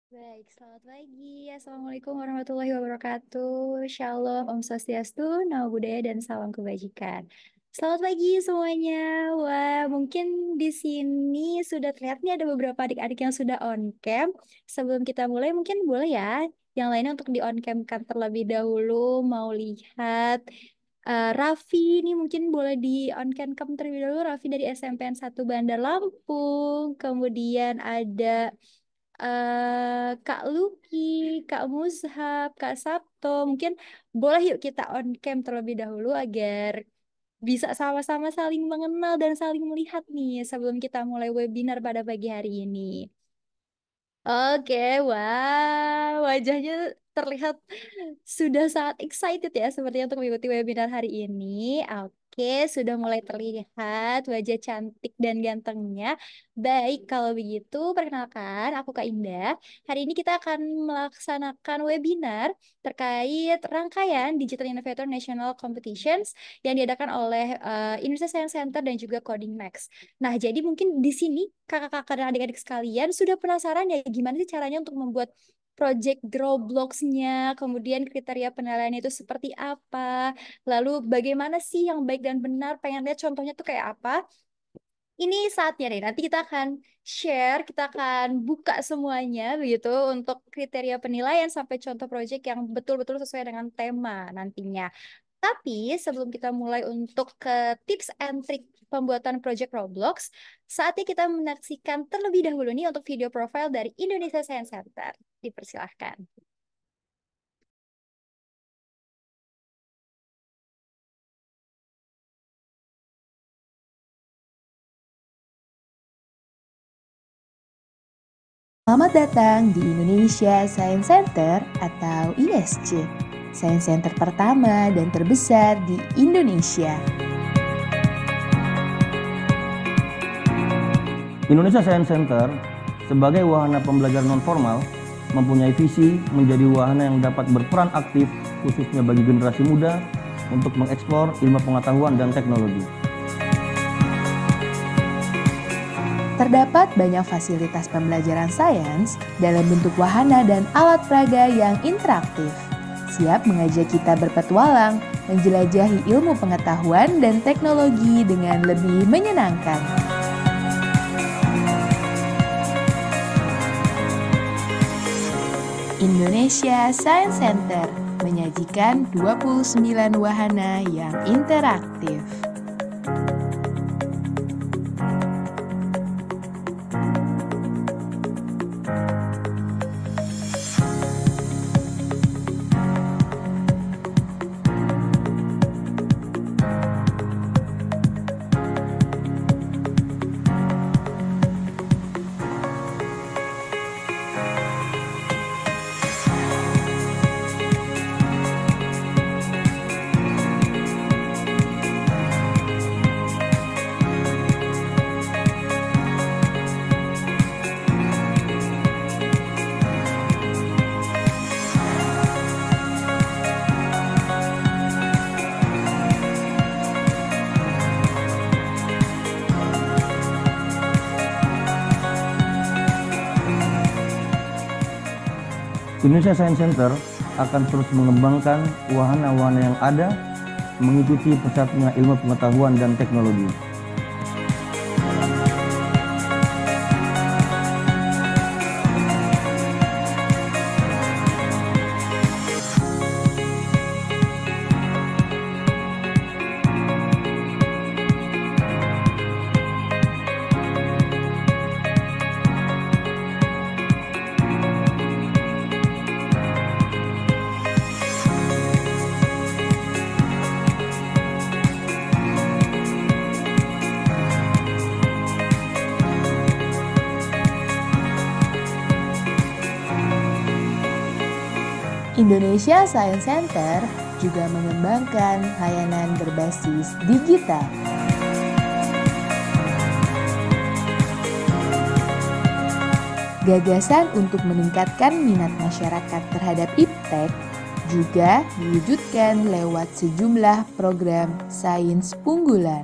Baik, selamat pagi. Assalamualaikum warahmatullahi wabarakatuh. Shalom, Om Swastiastu, Namo Buddhaya, dan salam kebajikan. Selamat pagi semuanya. Wah, mungkin di sini sudah terlihat nih ada beberapa adik-adik yang sudah on cam. Sebelum kita mulai, mungkin boleh ya yang lainnya untuk di on cam kan terlebih dahulu. Mau lihat Raffi ini mungkin boleh di on cam terlebih dahulu. Raffi dari SMPN 1 Bandar Lampung. Kemudian ada Kak Luki, Kak Muzhab, Kak Sabto, mungkin boleh yuk kita on cam terlebih dahulu agar bisa sama-sama saling mengenal dan saling melihat nih sebelum kita mulai webinar pada pagi hari ini. Oke, wah, wajahnya terlihat sudah sangat excited ya sepertinya untuk mengikuti webinar hari ini. Oke, sudah mulai terlihat wajah cantik dan gantengnya. Baik, kalau begitu perkenalkan aku Kak Indah. Hari ini kita akan melaksanakan webinar terkait rangkaian Digital Innovator National Competitions yang diadakan oleh Indonesia Science Center dan juga Coding Max. Nah, jadi mungkin di sini kakak-kakak dan adik-adik sekalian sudah penasaran ya gimana sih caranya untuk membuat project Dropbox-nya, kemudian kriteria penilaian itu seperti apa, lalu bagaimana sih yang baik dan benar, pengen lihat contohnya tuh kayak apa. Ini saatnya nih, nanti kita akan share, kita akan buka semuanya begitu untuk kriteria penilaian sampai contoh project yang betul-betul sesuai dengan tema nantinya. Tapi sebelum kita mulai untuk ke tips and trick pembuatan project Roblox, saatnya kita menyaksikan terlebih dahulu nih untuk video profile dari Indonesia Science Center. Dipersilahkan. Selamat datang di Indonesia Science Center atau ISC, Science Center pertama dan terbesar di Indonesia. Indonesia Science Center sebagai wahana pembelajaran non-formal mempunyai visi menjadi wahana yang dapat berperan aktif khususnya bagi generasi muda untuk mengeksplor ilmu pengetahuan dan teknologi. Terdapat banyak fasilitas pembelajaran sains dalam bentuk wahana dan alat peraga yang interaktif. Siap mengajak kita berpetualang, menjelajahi ilmu pengetahuan dan teknologi dengan lebih menyenangkan. Indonesia Science Center menyajikan 29 wahana yang interaktif. Indonesia Science Center akan terus mengembangkan wahana-wahana yang ada mengikuti pesatnya ilmu pengetahuan dan teknologi. Indonesia Science Center juga mengembangkan layanan berbasis digital. Gagasan untuk meningkatkan minat masyarakat terhadap iptek juga diwujudkan lewat sejumlah program sains unggulan.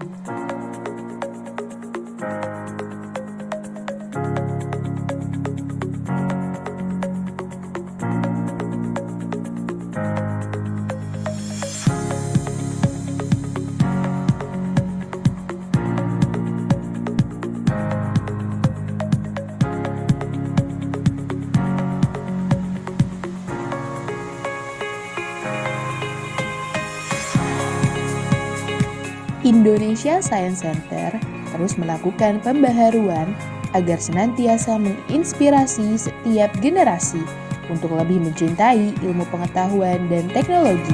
Indonesia Science Center terus melakukan pembaharuan agar senantiasa menginspirasi setiap generasi untuk lebih mencintai ilmu pengetahuan dan teknologi.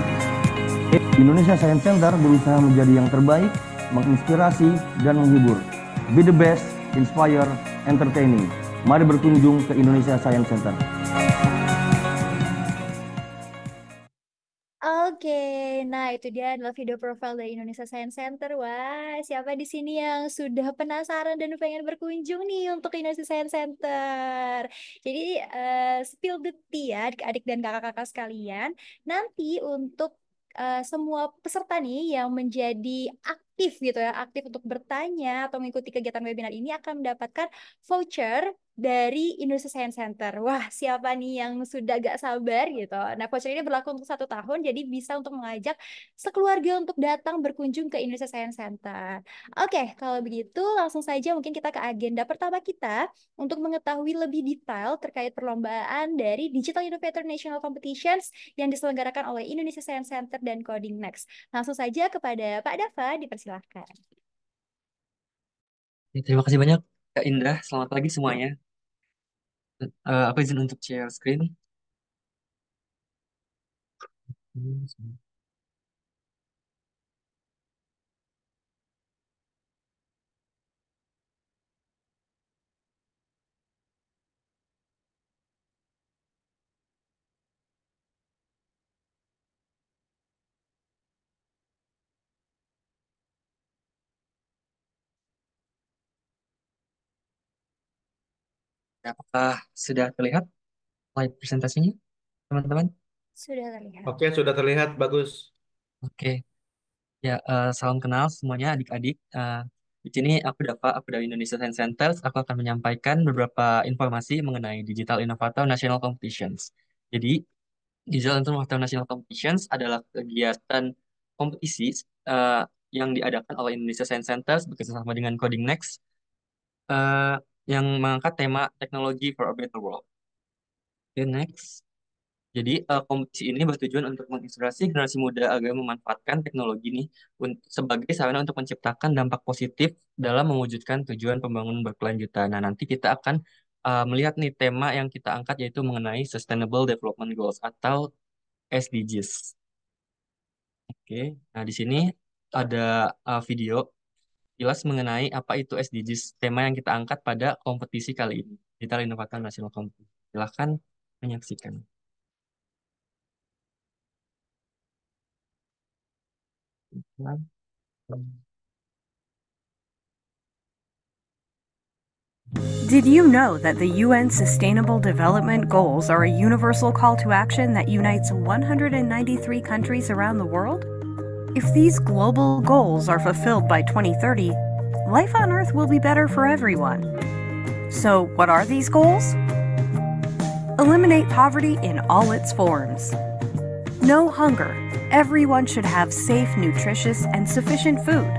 Indonesia Science Center berusaha menjadi yang terbaik, menginspirasi, dan menghibur. Be the best, inspire, entertaining. Mari berkunjung ke Indonesia Science Center. Oke, nah itu dia adalah video profile dari Indonesia Science Center. Wah, siapa di sini yang sudah penasaran dan pengen berkunjung nih untuk Indonesia Science Center? Jadi, spill the tea ya, adik-adik dan kakak-kakak sekalian. Nanti untuk semua peserta nih yang menjadi aktif gitu ya, aktif untuk bertanya atau mengikuti kegiatan webinar ini akan mendapatkan voucher dari Indonesia Science Center. Wah, siapa nih yang sudah gak sabar gitu. Nah, voucher ini berlaku untuk 1 tahun, jadi bisa untuk mengajak sekeluarga untuk datang berkunjung ke Indonesia Science Center. Oke, kalau begitu langsung saja mungkin kita ke agenda pertama kita untuk mengetahui lebih detail terkait perlombaan dari Digital Innovator National Competitions yang diselenggarakan oleh Indonesia Science Center dan Coding Next. Langsung saja kepada Pak Dava, dipersilahkan. Terima kasih banyak, Kak Indra. Selamat pagi semuanya. Aku izin untuk share screen. Apakah sudah terlihat slide presentasinya, teman-teman? Sudah terlihat. Oke, sudah terlihat bagus. Oke. Ya, salam kenal semuanya adik-adik. Di sini aku Dava, aku dari Indonesia Science Center. Aku akan menyampaikan beberapa informasi mengenai Digital Innovator National Competitions. Jadi, Digital Innovator National Competitions adalah kegiatan kompetisi yang diadakan oleh Indonesia Science Center bekerjasama dengan Coding Next yang mengangkat tema teknologi for a better world. Oke, next. Jadi kompetisi ini bertujuan untuk menginspirasi generasi muda agar memanfaatkan teknologi ini sebagai sarana untuk menciptakan dampak positif dalam mewujudkan tujuan pembangunan berkelanjutan. Nah, nanti kita akan melihat nih tema yang kita angkat yaitu mengenai Sustainable Development Goals atau SDGs. Oke, nah di sini ada video jelas mengenai apa itu SDGs, tema yang kita angkat pada kompetisi kali ini, Digital Innovator National Competition. Silahkan menyaksikan. Did you know that the UN Sustainable Development Goals are a universal call to action that unites 193 countries around the world? If these global goals are fulfilled by 2030, life on Earth will be better for everyone. So, what are these goals? Eliminate poverty in all its forms. No hunger. Everyone should have safe, nutritious, and sufficient food.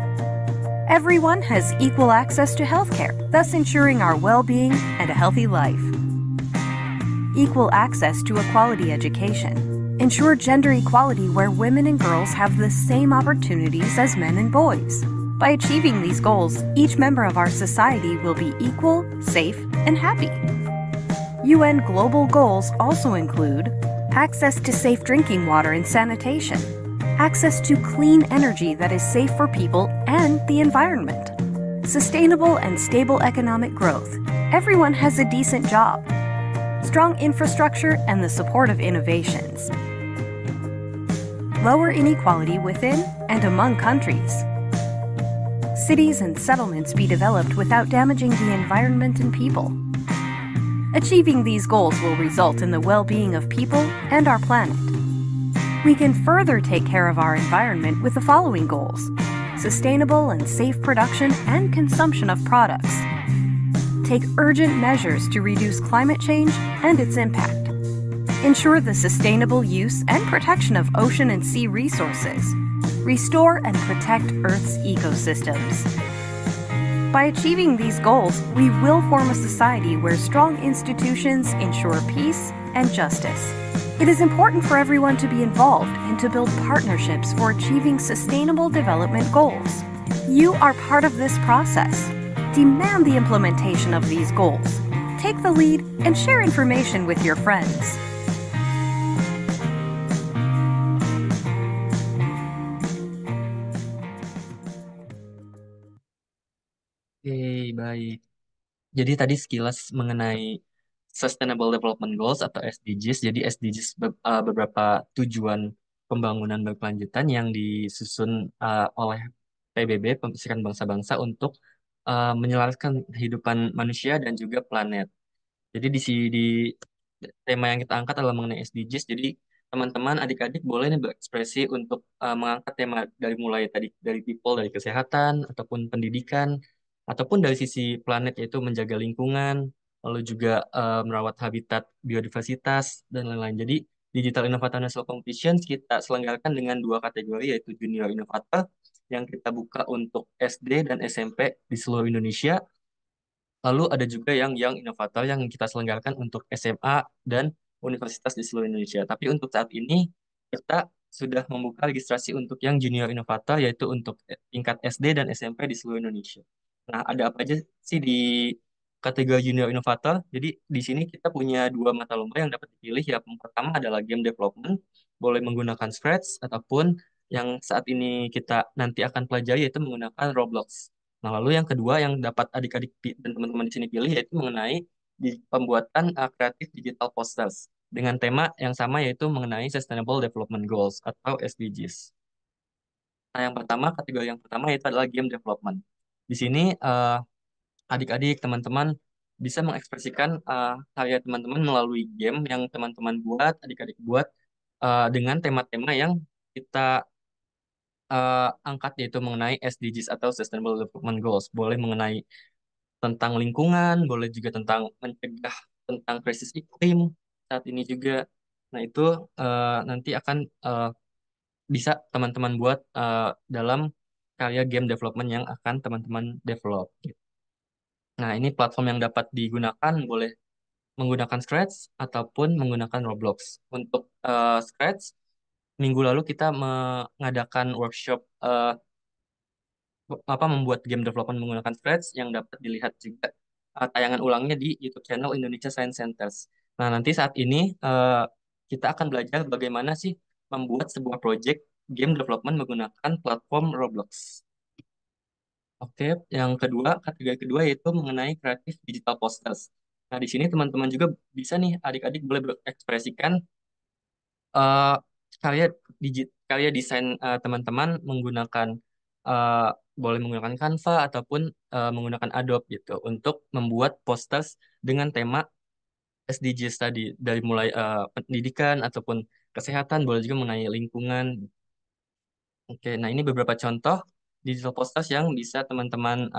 Everyone has equal access to healthcare, thus ensuring our well-being and a healthy life. Equal access to a quality education. Ensure gender equality where women and girls have the same opportunities as men and boys. By achieving these goals, each member of our society will be equal, safe, and happy. UN global goals also include access to safe drinking water and sanitation, access to clean energy that is safe for people and the environment, sustainable and stable economic growth. Everyone has a decent job, strong infrastructure, and the support of innovations. Lower inequality within and among countries. Cities and settlements be developed without damaging the environment and people. Achieving these goals will result in the well-being of people and our planet. We can further take care of our environment with the following goals: sustainable and safe production and consumption of products. Take urgent measures to reduce climate change and its impact. Ensure the sustainable use and protection of ocean and sea resources. Restore and protect Earth's ecosystems. By achieving these goals, we will form a society where strong institutions ensure peace and justice. It is important for everyone to be involved and to build partnerships for achieving sustainable development goals. You are part of this process. Demand the implementation of these goals. Take the lead and share information with your friends. Oke, baik. Jadi tadi sekilas mengenai Sustainable Development Goals atau SDGs. Jadi SDGs beberapa tujuan pembangunan berkelanjutan yang disusun oleh PBB, Perserikatan Bangsa-Bangsa untuk menyelaraskan kehidupan manusia dan juga planet. Jadi di tema yang kita angkat adalah mengenai SDGs. Jadi teman-teman, adik-adik boleh nih berekspresi untuk mengangkat tema dari mulai tadi dari people, dari kesehatan ataupun pendidikan, ataupun dari sisi planet yaitu menjaga lingkungan, lalu juga merawat habitat biodiversitas dan lain-lain. Jadi Digital Innovator National Competition kita selenggarakan dengan dua kategori yaitu Junior Innovator yang kita buka untuk SD dan SMP di seluruh Indonesia. Lalu ada juga yang inovator yang kita selenggarakan untuk SMA dan universitas di seluruh Indonesia. Tapi untuk saat ini kita sudah membuka registrasi untuk yang junior inovator yaitu untuk tingkat SD dan SMP di seluruh Indonesia. Nah, ada apa aja sih di kategori junior inovator? Jadi di sini kita punya dua mata lomba yang dapat dipilih. Yang pertama adalah game development, boleh menggunakan Scratch ataupun yang saat ini kita nanti akan pelajari yaitu menggunakan Roblox. Nah, lalu yang kedua yang dapat adik-adik dan teman-teman di sini pilih yaitu mengenai di pembuatan kreatif digital posters dengan tema yang sama yaitu mengenai Sustainable Development Goals atau SDGs. Nah, kategori yang pertama yaitu adalah game development. Di sini adik-adik, teman-teman bisa mengekspresikan karya teman-teman melalui game yang teman-teman buat, adik-adik buat dengan tema-tema yang kita angkat yaitu mengenai SDGs atau Sustainable Development Goals. Boleh mengenai tentang lingkungan, boleh juga tentang mencegah tentang krisis iklim saat ini juga. Nah, itu nanti akan bisa teman-teman buat dalam karya game development yang akan teman-teman develop. Nah, ini platform yang dapat digunakan boleh menggunakan Scratch ataupun menggunakan Roblox. Untuk Scratch, minggu lalu kita mengadakan workshop membuat game development menggunakan Scratch yang dapat dilihat juga tayangan ulangnya di YouTube channel Indonesia Science Centers. Nah, nanti saat ini kita akan belajar bagaimana sih membuat sebuah project game development menggunakan platform Roblox. Oke, yang kedua, kategori kedua yaitu mengenai kreatif digital posters. Nah, di sini teman-teman juga bisa nih, adik-adik boleh berekspresikan eh, karya desain teman-teman menggunakan eh, boleh menggunakan Canva ataupun menggunakan Adobe gitu untuk membuat posters dengan tema SDGs tadi dari mulai pendidikan ataupun kesehatan boleh juga mengenai lingkungan. Oke, nah ini beberapa contoh digital posters yang bisa teman-teman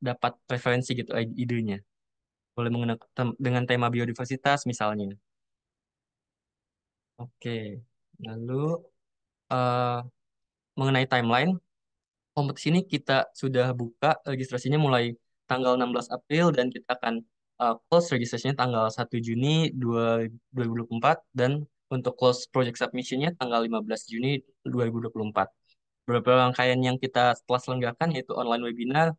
dapat referensi gitu idenya. Boleh menggunakan dengan tema biodiversitas misalnya. Oke, lalu eh, mengenai timeline. Kompetisi ini kita sudah buka registrasinya mulai tanggal 16 April dan kita akan close registrasinya tanggal 1 Juni 2024 dan untuk close project submissionnya tanggal 15 Juni 2024. Beberapa rangkaian yang kita telah selenggarakan yaitu online webinar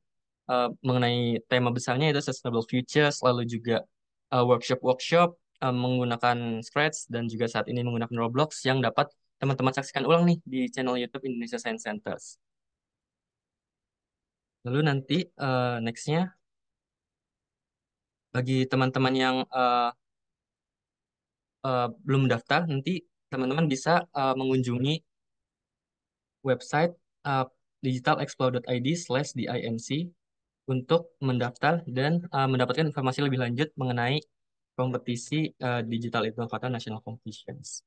mengenai tema besarnya yaitu Sustainable Futures, lalu juga workshop-workshop menggunakan Scratch dan juga saat ini menggunakan Roblox yang dapat teman-teman saksikan ulang nih di channel YouTube Indonesia Science Centers. Lalu nanti nextnya bagi teman-teman yang belum daftar, nanti teman-teman bisa mengunjungi website digitalexplore.id/dimc untuk mendaftar dan mendapatkan informasi lebih lanjut mengenai kompetisi Digital Innovator National Competitions.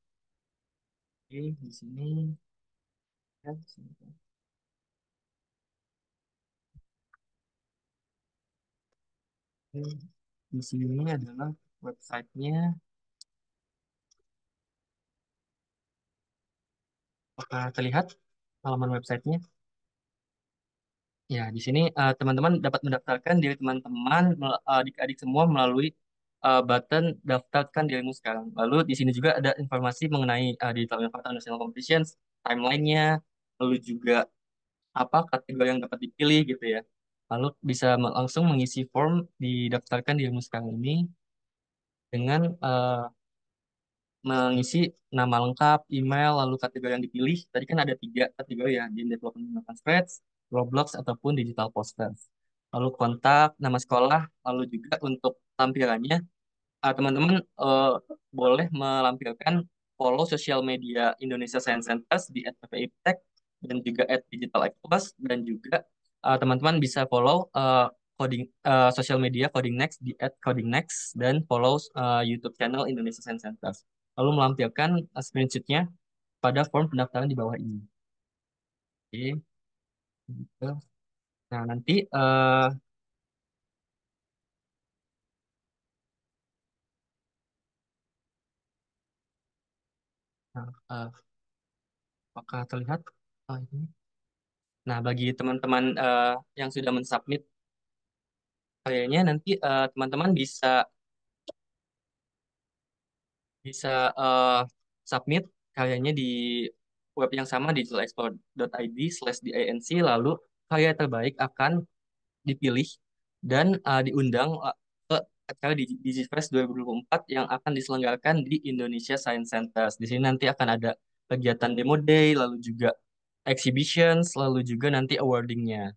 Oke, di sini. Ya, sebentar. Oke, di sini adalah websitenya. Apakah terlihat halaman websitenya? Ya, di sini teman-teman dapat mendaftarkan diri teman-teman, adik-adik semua melalui button daftarkan dirimu sekarang. Lalu di sini juga ada informasi mengenai Digital Innovator National Competitions, timelinenya, lalu juga apa kategori yang dapat dipilih gitu ya. Lalu bisa langsung mengisi form didaftarkan di ilmu sekarang ini dengan mengisi nama lengkap, email, lalu kategori yang dipilih. Tadi kan ada 3 kategori ya, game development menggunakan Threads, Roblox, ataupun digital posters. Lalu kontak, nama sekolah, lalu juga untuk tampilannya, teman-teman boleh melampirkan follow sosial media Indonesia Science Centers di @ppiptek dan juga @digitalexpos dan juga teman-teman bisa follow sosial media Coding Next di @codingnext dan follow YouTube channel Indonesia Science Centers. Lalu melampirkan screenshotnya pada form pendaftaran di bawah ini. Oke, gitu. Nah nanti nah, apakah terlihat? Ini. Nah, bagi teman-teman yang sudah mensubmit kayaknya nanti teman-teman bisa bisa eh, submit karyanya di web yang sama digitalexplore.id/dinc lalu karya terbaik akan dipilih dan diundang ke acara di DigiFest 2024 yang akan diselenggarakan di Indonesia Science Center. Di sini nanti akan ada kegiatan demo day, lalu juga exhibitions, lalu juga nanti awardingnya.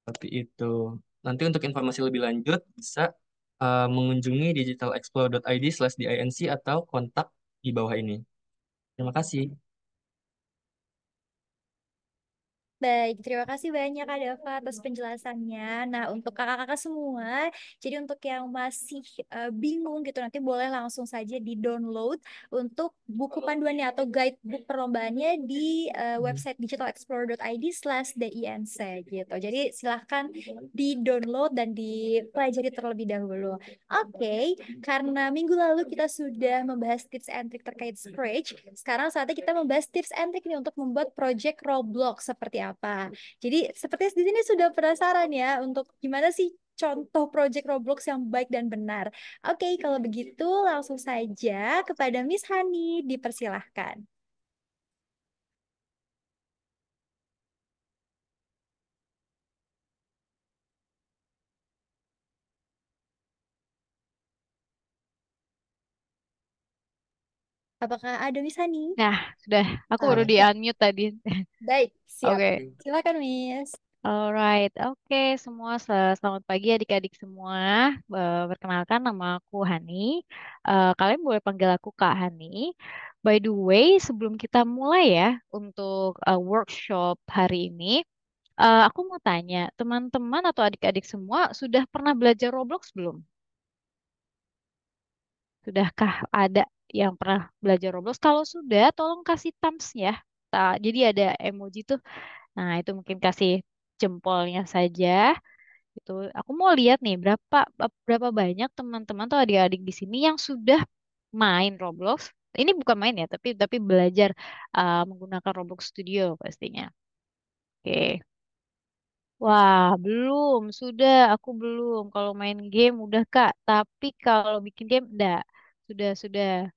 Seperti itu. Nanti untuk informasi lebih lanjut bisa mengunjungi digitalexplore.id/dinc atau kontak di bawah ini. Terima kasih. Baik, terima kasih banyak Kak Dava atas penjelasannya. Nah, untuk kakak-kakak semua, jadi untuk yang masih bingung gitu, nanti boleh langsung saja di-download untuk buku panduannya atau guidebook perlombaannya di website digitalexplore.id/dinc gitu. Jadi silahkan di-download dan dipelajari terlebih dahulu. Oke, karena minggu lalu kita sudah membahas tips and trick terkait Scratch, sekarang saatnya kita membahas tips and trick nih untuk membuat project Roblox seperti apa. Jadi seperti di sini sudah penasaran ya untuk gimana sih contoh project Roblox yang baik dan benar. Oke, kalau begitu langsung saja kepada Miss Hani dipersilahkan. Apakah ada Miss Hani? Nah, sudah. Aku baru di Oke, unmute tadi. baik, siap. Oke. Silakan Miss. Alright. Oke, semua selamat pagi adik-adik semua. Perkenalkan nama aku Hani. Kalian boleh panggil aku Kak Hani. By the way, sebelum kita mulai ya untuk workshop hari ini, aku mau tanya, teman-teman atau adik-adik semua sudah pernah belajar Roblox belum? Sudahkah ada yang pernah belajar Roblox? Kalau sudah, tolong kasih thumbs ya. Jadi ada emoji tuh. Nah, itu mungkin kasih jempolnya saja. Itu aku mau lihat nih berapa banyak teman-teman atau adik-adik di sini yang sudah main Roblox. Ini bukan main ya, tapi belajar menggunakan Roblox Studio pastinya. Oke. Wah, belum. Sudah, aku belum. Kalau main game udah Kak, tapi kalau bikin game enggak. Sudah.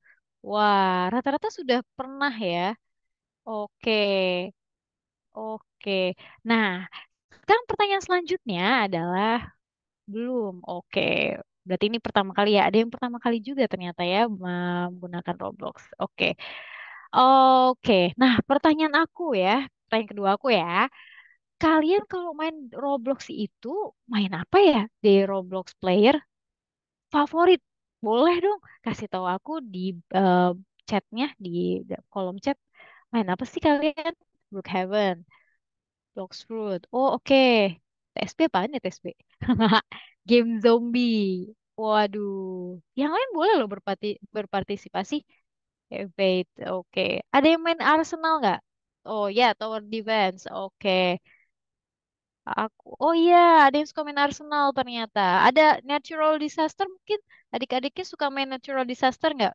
Wah, rata-rata sudah pernah ya. Oke. Oke. Nah, sekarang pertanyaan selanjutnya adalah belum. Oke. Berarti ini pertama kali ya. Ada yang pertama kali juga ternyata ya menggunakan Roblox. Oke. Oke. Nah, pertanyaan aku ya. Pertanyaan kedua aku ya. Kalian kalau main Roblox itu main apa ya di Roblox player favorit? Boleh dong kasih tahu aku di chatnya di kolom chat. Main apa sih kalian? Brookhaven, Bloxfruit. Oh oke. TSB apaan ya TSB? Game zombie. Waduh. Yang lain boleh loh berpartisipasi. Evade. Oke. Ada yang main Arsenal nggak? Oh ya, Tower Defense. Oke. Oh iya, ada yang suka main Arsenal ternyata. Ada natural disaster mungkin adik-adiknya suka main natural disaster nggak?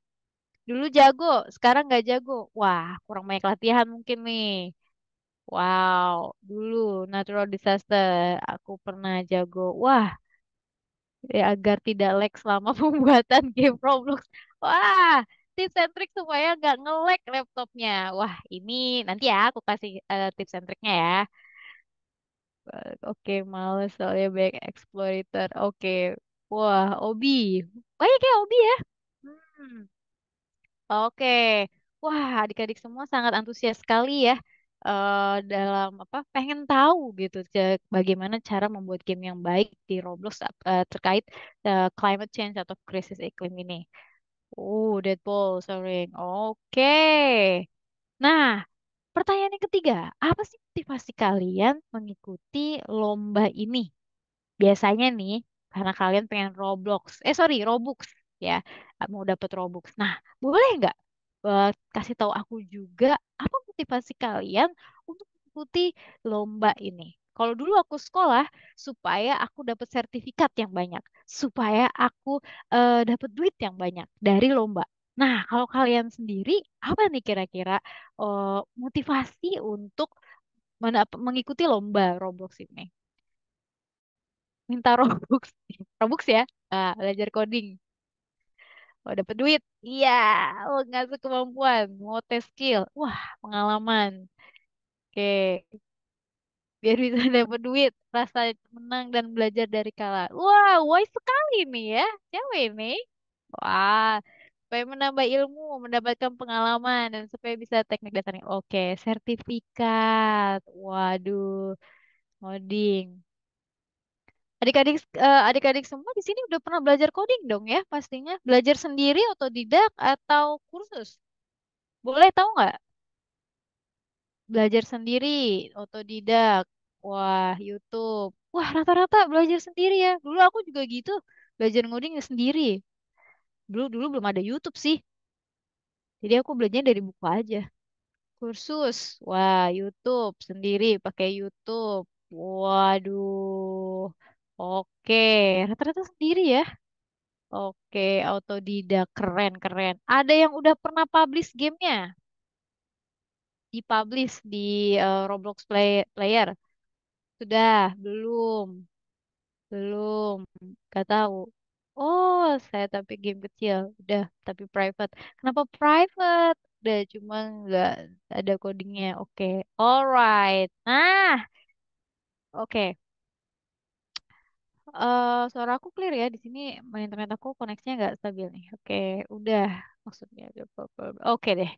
Dulu jago, sekarang nggak jago. Wah, kurang banyak latihan mungkin nih. Wow, dulu natural disaster aku pernah jago. Wah, ya, agar tidak lag selama pembuatan game Roblox. Wah, tips and trick supaya nggak nge-lag laptopnya. Wah, ini nanti ya aku kasih tips and triknya ya. Oke, males soalnya banyak exploiter. Oke, wah, Obi. Banyak ya Obi ya? Hmm. Oke, wah adik-adik semua sangat antusias sekali ya dalam apa pengen tahu gitu bagaimana cara membuat game yang baik di Roblox terkait climate change atau krisis iklim ini. Oh, Deadpool, sering. Oke. Nah, pertanyaan yang ketiga, apa sih motivasi kalian mengikuti lomba ini? Biasanya nih, karena kalian pengen sorry, Robux ya, mau dapet Robux. Nah, boleh nggak kasih tahu aku juga apa motivasi kalian untuk mengikuti lomba ini? Kalau dulu aku sekolah supaya aku dapat sertifikat yang banyak, supaya aku dapat duit yang banyak dari lomba. Nah, kalau kalian sendiri, apa nih kira-kira motivasi untuk mengikuti lomba Roblox ini? Minta Robux. Robux ya, belajar coding. Oh, dapat duit. Iya, oh, ngasih kemampuan, mau tes skill. Wah, pengalaman. Oke, biar bisa dapat duit, rasa menang dan belajar dari kalah. Wah, wise sekali nih ya, cewek ini. Wah, supaya menambah ilmu, mendapatkan pengalaman, dan supaya bisa teknik dasarnya. Oke, sertifikat. Waduh, ngoding. Adik-adik semua di sini udah pernah belajar coding dong ya pastinya. Belajar sendiri, otodidak atau kursus? Boleh tahu nggak? Belajar sendiri, otodidak. Wah, YouTube. Wah, rata-rata belajar sendiri ya. Dulu aku juga gitu, belajar ngoding sendiri. Dulu dulu belum ada YouTube sih. Jadi aku belajarnya dari buku aja. Kursus. Wah, YouTube sendiri pakai YouTube. Waduh. Oke, rata-rata sendiri ya. Oke, autodidak keren-keren. Ada yang udah pernah publish gamenya? Dipublish di Roblox Player? Sudah, belum, belum. Gak tahu. Oh, saya tapi game kecil. Udah, tapi private. Kenapa private? Udah, cuma nggak ada codingnya. Oke, alright. Nah, oke. Suara aku clear ya di sini. Internet aku koneksinya nggak stabil nih. Oke, udah maksudnya udah oke deh.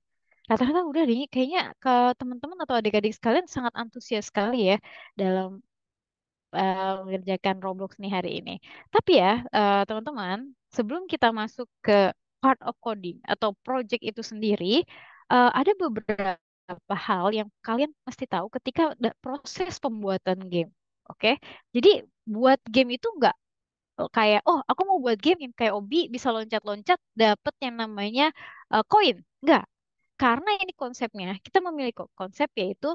Rata-rata udah deh. Kayaknya ke teman-teman atau adik-adik sekalian sangat antusias sekali ya dalam mengerjakan Roblox nih hari ini. Tapi ya, teman-teman, sebelum kita masuk ke part of coding atau project itu sendiri, ada beberapa hal yang kalian mesti tahu ketika proses pembuatan game. Oke, jadi buat game itu nggak kayak aku mau buat game yang kayak Obi bisa loncat-loncat dapet yang namanya koin. Enggak. Karena ini konsepnya, kita memilih konsep yaitu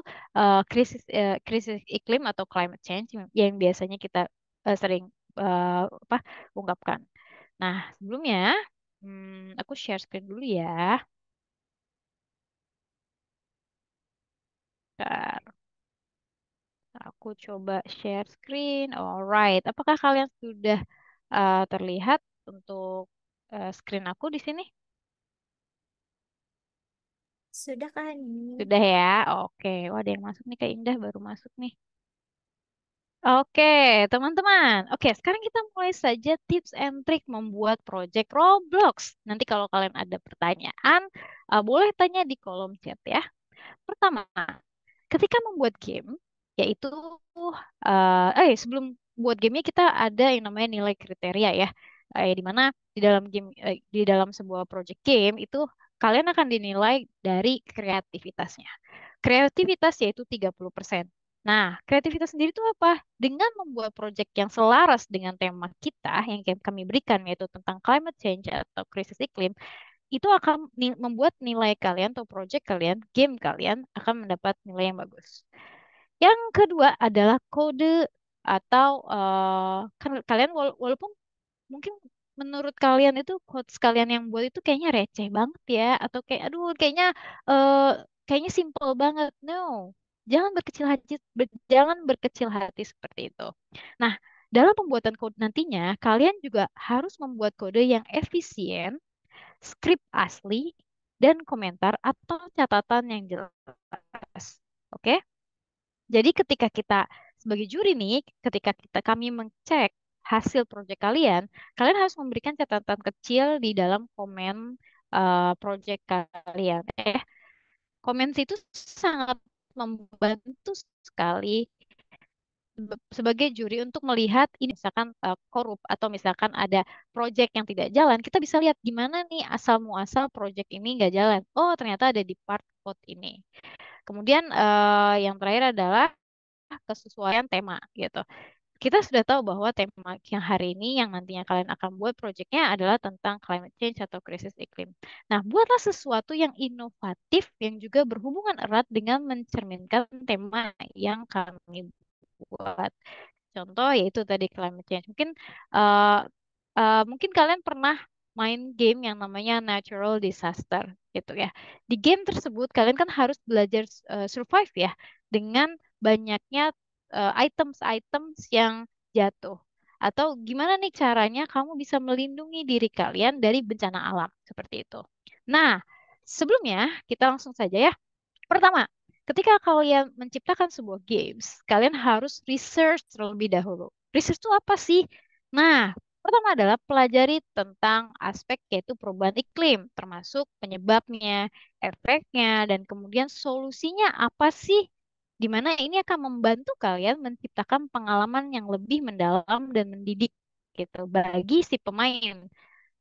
krisis iklim atau climate change yang biasanya kita sering apa ungkapkan. Nah, sebelumnya aku share screen dulu ya. Bentar, aku coba share screen. Alright, apakah kalian sudah terlihat untuk screen aku di sini? Sudah Kak Hani? Sudah ya? Oke. Wah, ada yang masuk nih Kak Indah baru masuk nih. Oke, teman-teman. Oke, sekarang kita mulai saja tips and trick membuat project Roblox. Nanti kalau kalian ada pertanyaan, boleh tanya di kolom chat ya. Pertama, ketika membuat game, yaitu sebelum buat gamenya kita ada yang namanya nilai kriteria ya. Di mana di dalam sebuah project game itu kalian akan dinilai dari kreativitasnya. Kreativitas yaitu 30%. Nah, kreativitas sendiri itu apa? Dengan membuat project yang selaras dengan tema kita yang kami berikan yaitu tentang climate change atau krisis iklim, itu akan membuat nilai kalian atau project kalian, game kalian akan mendapat nilai yang bagus. Yang kedua adalah kode atau kalian walaupun mungkin menurut kalian itu quotes kalian yang buat itu kayaknya receh banget ya atau kayak aduh eh, kayaknya simple banget. No. Jangan berkecil hati seperti itu. Nah, dalam pembuatan kode nantinya kalian juga harus membuat kode yang efisien, skrip asli, dan komentar atau catatan yang jelas. Oke? Jadi ketika kita sebagai juri nih, ketika kami mengecek hasil proyek kalian, kalian harus memberikan catatan kecil di dalam komen proyek kalian. Komen itu sangat membantu sekali sebagai juri untuk melihat ini misalkan korup atau misalkan ada proyek yang tidak jalan, kita bisa lihat gimana nih asal muasal proyek ini nggak jalan. Oh, ternyata ada di part code ini. Kemudian yang terakhir adalah kesesuaian tema gitu. Kita sudah tahu bahwa tema yang hari ini yang nantinya kalian akan buat proyeknya adalah tentang climate change atau krisis iklim. Nah, buatlah sesuatu yang inovatif yang juga berhubungan erat dengan mencerminkan tema yang kami buat. Contoh yaitu tadi climate change. Uh, mungkin kalian pernah main game yang namanya natural disaster gitu ya. Di game tersebut kalian kan harus belajar survive ya dengan banyaknya items-items yang jatuh. Atau gimana nih caranya kamu bisa melindungi diri kalian dari bencana alam seperti itu. Nah, sebelumnya kita langsung saja ya. Pertama, ketika kalian menciptakan sebuah games, kalian harus research terlebih dahulu. Research itu apa sih? Nah, pertama adalah pelajari tentang aspek yaitu perubahan iklim, termasuk penyebabnya, efeknya, dan kemudian solusinya apa sih? Di mana ini akan membantu kalian menciptakan pengalaman yang lebih mendalam dan mendidik gitu bagi si pemain.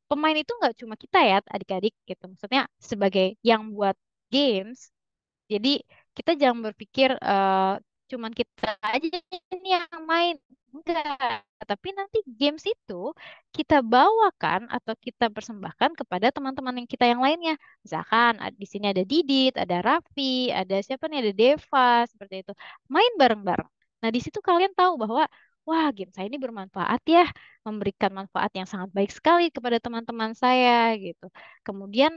Pemain itu nggak cuma kita ya, adik-adik gitu. Maksudnya sebagai yang buat games, jadi kita jangan berpikir cuman kita aja nih yang main. Enggak. Tapi nanti games itu kita bawakan atau kita persembahkan kepada teman-teman yang kita yang lainnya. Misalkan di sini ada Didit, ada Raffi, ada siapa nih, ada Deva, seperti itu. Main bareng-bareng. Nah, di situ kalian tahu bahwa wah, game saya ini bermanfaat ya, memberikan manfaat yang sangat baik sekali kepada teman-teman saya gitu. Kemudian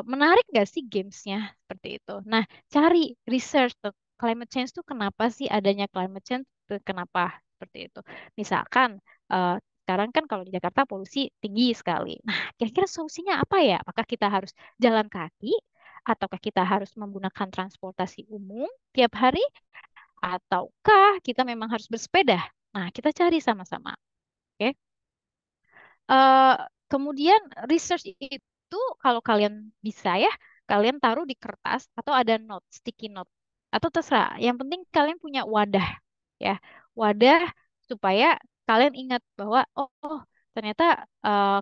menarik nggak sih gamesnya seperti itu. Nah, cari research climate change itu kenapa sih adanya climate change, kenapa seperti itu. Misalkan eh, sekarang kan kalau di Jakarta polusi tinggi sekali. Nah, kira-kira solusinya apa ya? Apakah kita harus jalan kaki ataukah kita harus menggunakan transportasi umum tiap hari ataukah kita memang harus bersepeda? Nah, kita cari sama-sama. Oke. Eh, kemudian research itu kalau kalian bisa ya, kalian taruh di kertas atau ada note, sticky note. Atau terserah, yang penting kalian punya wadah ya. Wadah supaya kalian ingat bahwa oh, ternyata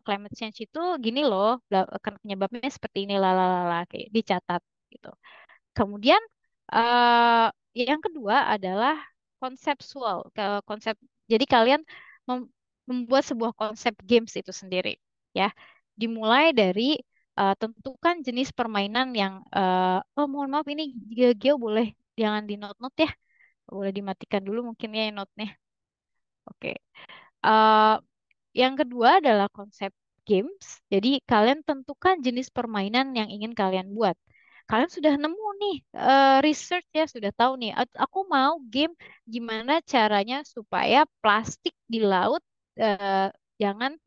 climate change itu gini loh, penyebabnya seperti ini lalalala kayak dicatat gitu. Kemudian yang kedua adalah konseptual, konsep. Jadi kalian membuat sebuah konsep games itu sendiri, ya. Dimulai dari tentukan jenis permainan yang oh mohon maaf ini Geo boleh jangan di note-note ya, boleh dimatikan dulu mungkin ya note-nya. Oke. Eh, yang kedua adalah konsep games. Jadi kalian tentukan jenis permainan yang ingin kalian buat. Kalian sudah nemu nih research ya, sudah tahu nih. Aku mau game gimana caranya supaya plastik di laut jangan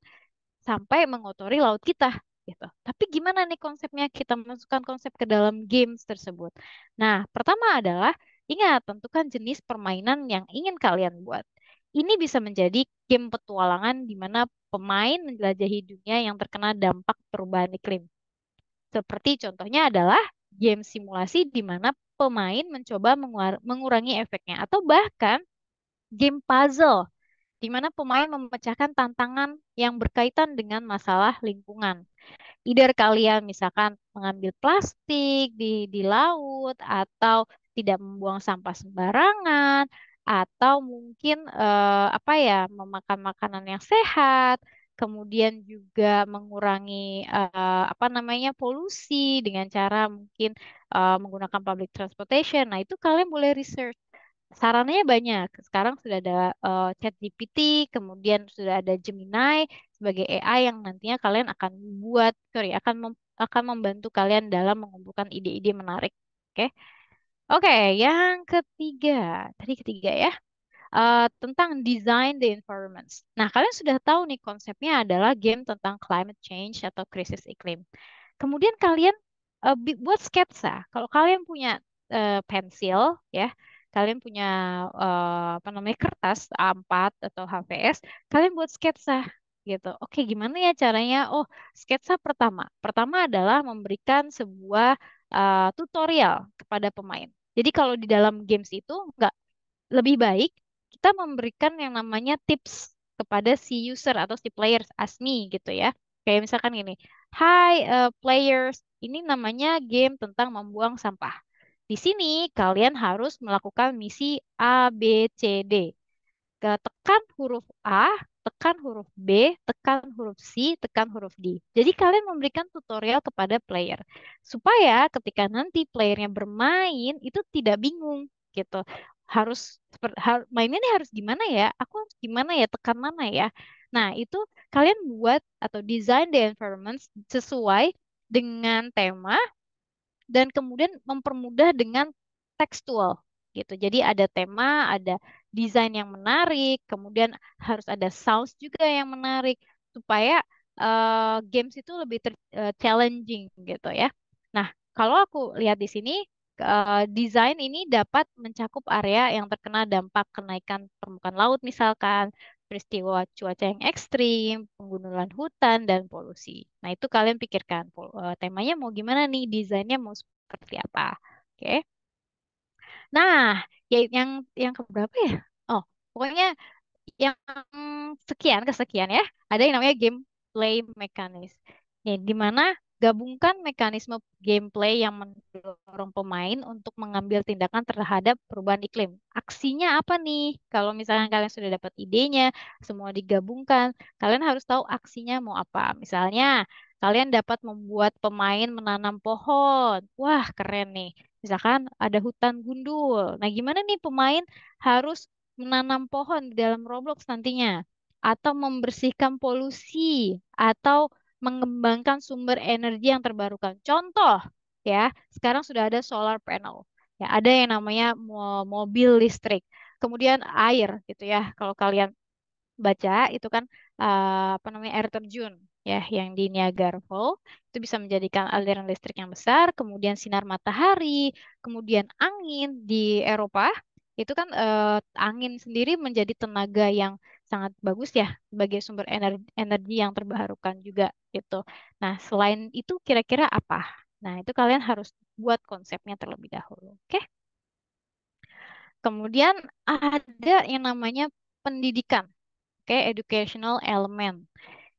sampai mengotori laut kita gitu. Tapi gimana nih konsepnya kita masukkan konsep ke dalam games tersebut? Nah, pertama adalah ingat tentukan jenis permainan yang ingin kalian buat. Ini bisa menjadi game petualangan di mana pemain menjelajahi dunia yang terkena dampak perubahan iklim. Seperti contohnya adalah game simulasi di mana pemain mencoba mengurangi efeknya atau bahkan game puzzle di mana pemain memecahkan tantangan yang berkaitan dengan masalah lingkungan. Either kalian misalkan mengambil plastik di laut atau tidak membuang sampah sembarangan atau mungkin apa ya memakan makanan yang sehat, kemudian juga mengurangi apa namanya polusi dengan cara mungkin menggunakan public transportation. Nah, itu kalian boleh research. Sarannya banyak. Sekarang sudah ada ChatGPT, kemudian sudah ada Gemini sebagai AI yang nantinya kalian akan akan membantu kalian dalam mengumpulkan ide-ide menarik. Oke. Oke, yang ketiga. Tadi ketiga ya. Tentang design the environments. Nah, kalian sudah tahu nih konsepnya adalah game tentang climate change atau krisis iklim. Kemudian kalian buat sketsa. Kalau kalian punya pensil ya, kalian punya apa namanya kertas A4 atau HVS, kalian buat sketsa gitu. Oke, gimana ya caranya? Oh, sketsa pertama. Pertama adalah memberikan sebuah tutorial kepada pemain. Jadi kalau di dalam games itu nggak lebih baik kita memberikan yang namanya tips kepada si user atau si players asmi gitu ya. Kayak misalkan gini, Hai players, ini namanya game tentang membuang sampah. Di sini kalian harus melakukan misi A, B, C, D. Tekan huruf A, tekan huruf B, tekan huruf C, tekan huruf D. Jadi kalian memberikan tutorial kepada player supaya ketika nanti playernya bermain itu tidak bingung gitu. Mainnya ini harus gimana ya? Aku harus gimana ya? Tekan mana ya? Nah, itu kalian buat atau design the environment sesuai dengan tema dan kemudian mempermudah dengan tekstual gitu. Jadi ada tema, ada desain yang menarik, kemudian harus ada sounds juga yang menarik supaya games itu lebih challenging gitu ya. Nah, kalau aku lihat di sini desain ini dapat mencakup area yang terkena dampak kenaikan permukaan laut misalkan, peristiwa cuaca yang ekstrim, penggundulan hutan, dan polusi. Nah, itu kalian pikirkan temanya mau gimana nih, desainnya mau seperti apa. Oke. Nah, ya yang keberapa ya? Oh, pokoknya yang sekian kesekian ya, ada yang namanya gameplay mekanis. Ya, di mana gabungkan mekanisme gameplay yang mendorong pemain untuk mengambil tindakan terhadap perubahan iklim. Aksinya apa nih? Kalau misalnya kalian sudah dapat idenya, semua digabungkan, kalian harus tahu aksinya mau apa. Misalnya, kalian dapat membuat pemain menanam pohon. Wah, keren nih. Misalkan ada hutan gundul. Nah, gimana nih pemain harus menanam pohon di dalam Roblox nantinya, atau membersihkan polusi, atau mengembangkan sumber energi yang terbarukan. Contoh, ya, sekarang sudah ada solar panel. Ya, ada yang namanya mobil listrik. Kemudian air, gitu ya. Kalau kalian baca itu kan apa namanya air terjun ya yang di Niagara Falls itu bisa menjadikan aliran listrik yang besar, kemudian sinar matahari, kemudian angin di Eropa itu kan angin sendiri menjadi tenaga yang sangat bagus ya sebagai sumber energi yang terbarukan juga gitu. Nah, selain itu kira-kira apa? Nah, itu kalian harus buat konsepnya terlebih dahulu. Oke? Kemudian ada yang namanya pendidikan. Oke, educational element,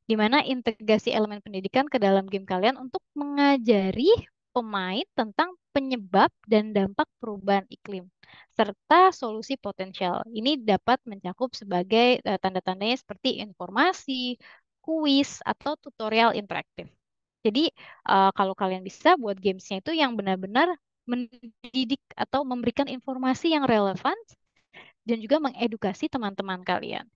di mana integrasi elemen pendidikan ke dalam game kalian untuk mengajari pemain tentang penyebab dan dampak perubahan iklim, serta solusi potensial. Ini dapat mencakup sebagai tanda-tandanya seperti informasi, kuis, atau tutorial interaktif. Jadi, kalau kalian bisa buat gamesnya itu yang benar-benar mendidik atau memberikan informasi yang relevan dan juga mengedukasi teman-teman kalian.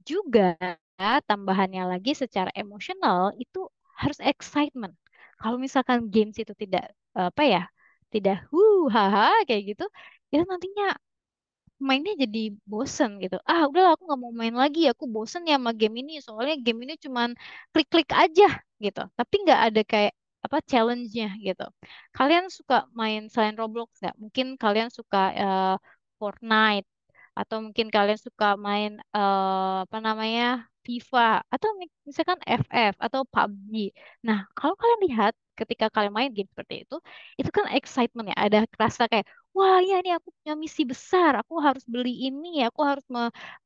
Juga tambahannya lagi secara emosional itu harus excitement. Kalau misalkan games itu tidak apa ya, tidak haha kayak gitu, ya nantinya mainnya jadi bosen gitu. Ah, udahlah aku nggak mau main lagi, aku bosen ya sama game ini. Soalnya game ini cuman klik-klik aja gitu. Tapi nggak ada kayak apa challenge-nya gitu. Kalian suka main selain Roblox nggak? Mungkin kalian suka Fortnite atau mungkin kalian suka main apa namanya FIFA atau misalkan FF atau PUBG. Nah, kalau kalian lihat ketika kalian main game seperti itu kan excitement ya. Ada rasa kayak wah ya ini aku punya misi besar, aku harus beli ini, aku harus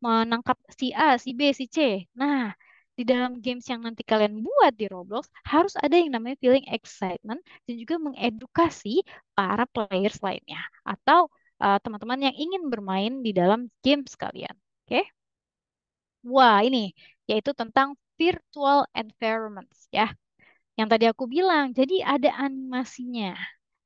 menangkap si A, si B, si C. Nah, di dalam games yang nanti kalian buat di Roblox, harus ada yang namanya feeling excitement dan juga mengedukasi para players lainnya atau teman-teman yang ingin bermain di dalam games kalian. Oke? Wah, ini yaitu tentang virtual environments ya. Yang tadi aku bilang, jadi ada animasinya.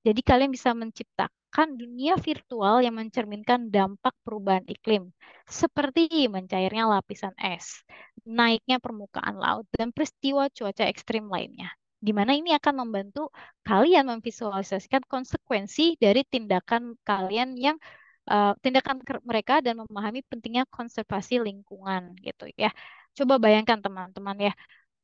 Jadi kalian bisa menciptakan dunia virtual yang mencerminkan dampak perubahan iklim, seperti mencairnya lapisan es, naiknya permukaan laut, dan peristiwa cuaca ekstrim lainnya. Di mana ini akan membantu kalian memvisualisasikan konsekuensi dari tindakan kalian yang mereka dan memahami pentingnya konservasi lingkungan gitu ya. Coba bayangkan teman-teman ya,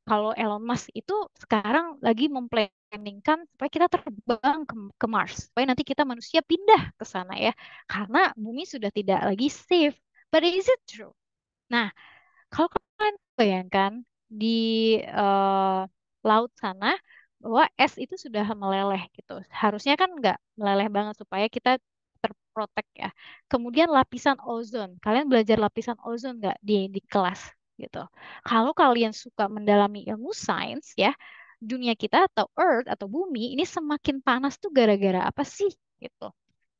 Kalau Elon Musk itu sekarang lagi memplanningkan supaya kita terbang ke Mars, supaya nanti kita manusia pindah ke sana ya, karena bumi sudah tidak lagi safe. But is it true? Nah, kalau kalian bayangkan di eh, laut sana bahwa es itu sudah meleleh gitu. Harusnya kan nggak meleleh banget supaya kita terprotek ya. Kemudian lapisan ozon. Kalian belajar lapisan ozon nggak di kelas gitu. Kalau kalian suka mendalami ilmu sains ya, dunia kita atau Earth atau bumi ini semakin panas tuh gara-gara apa sih gitu.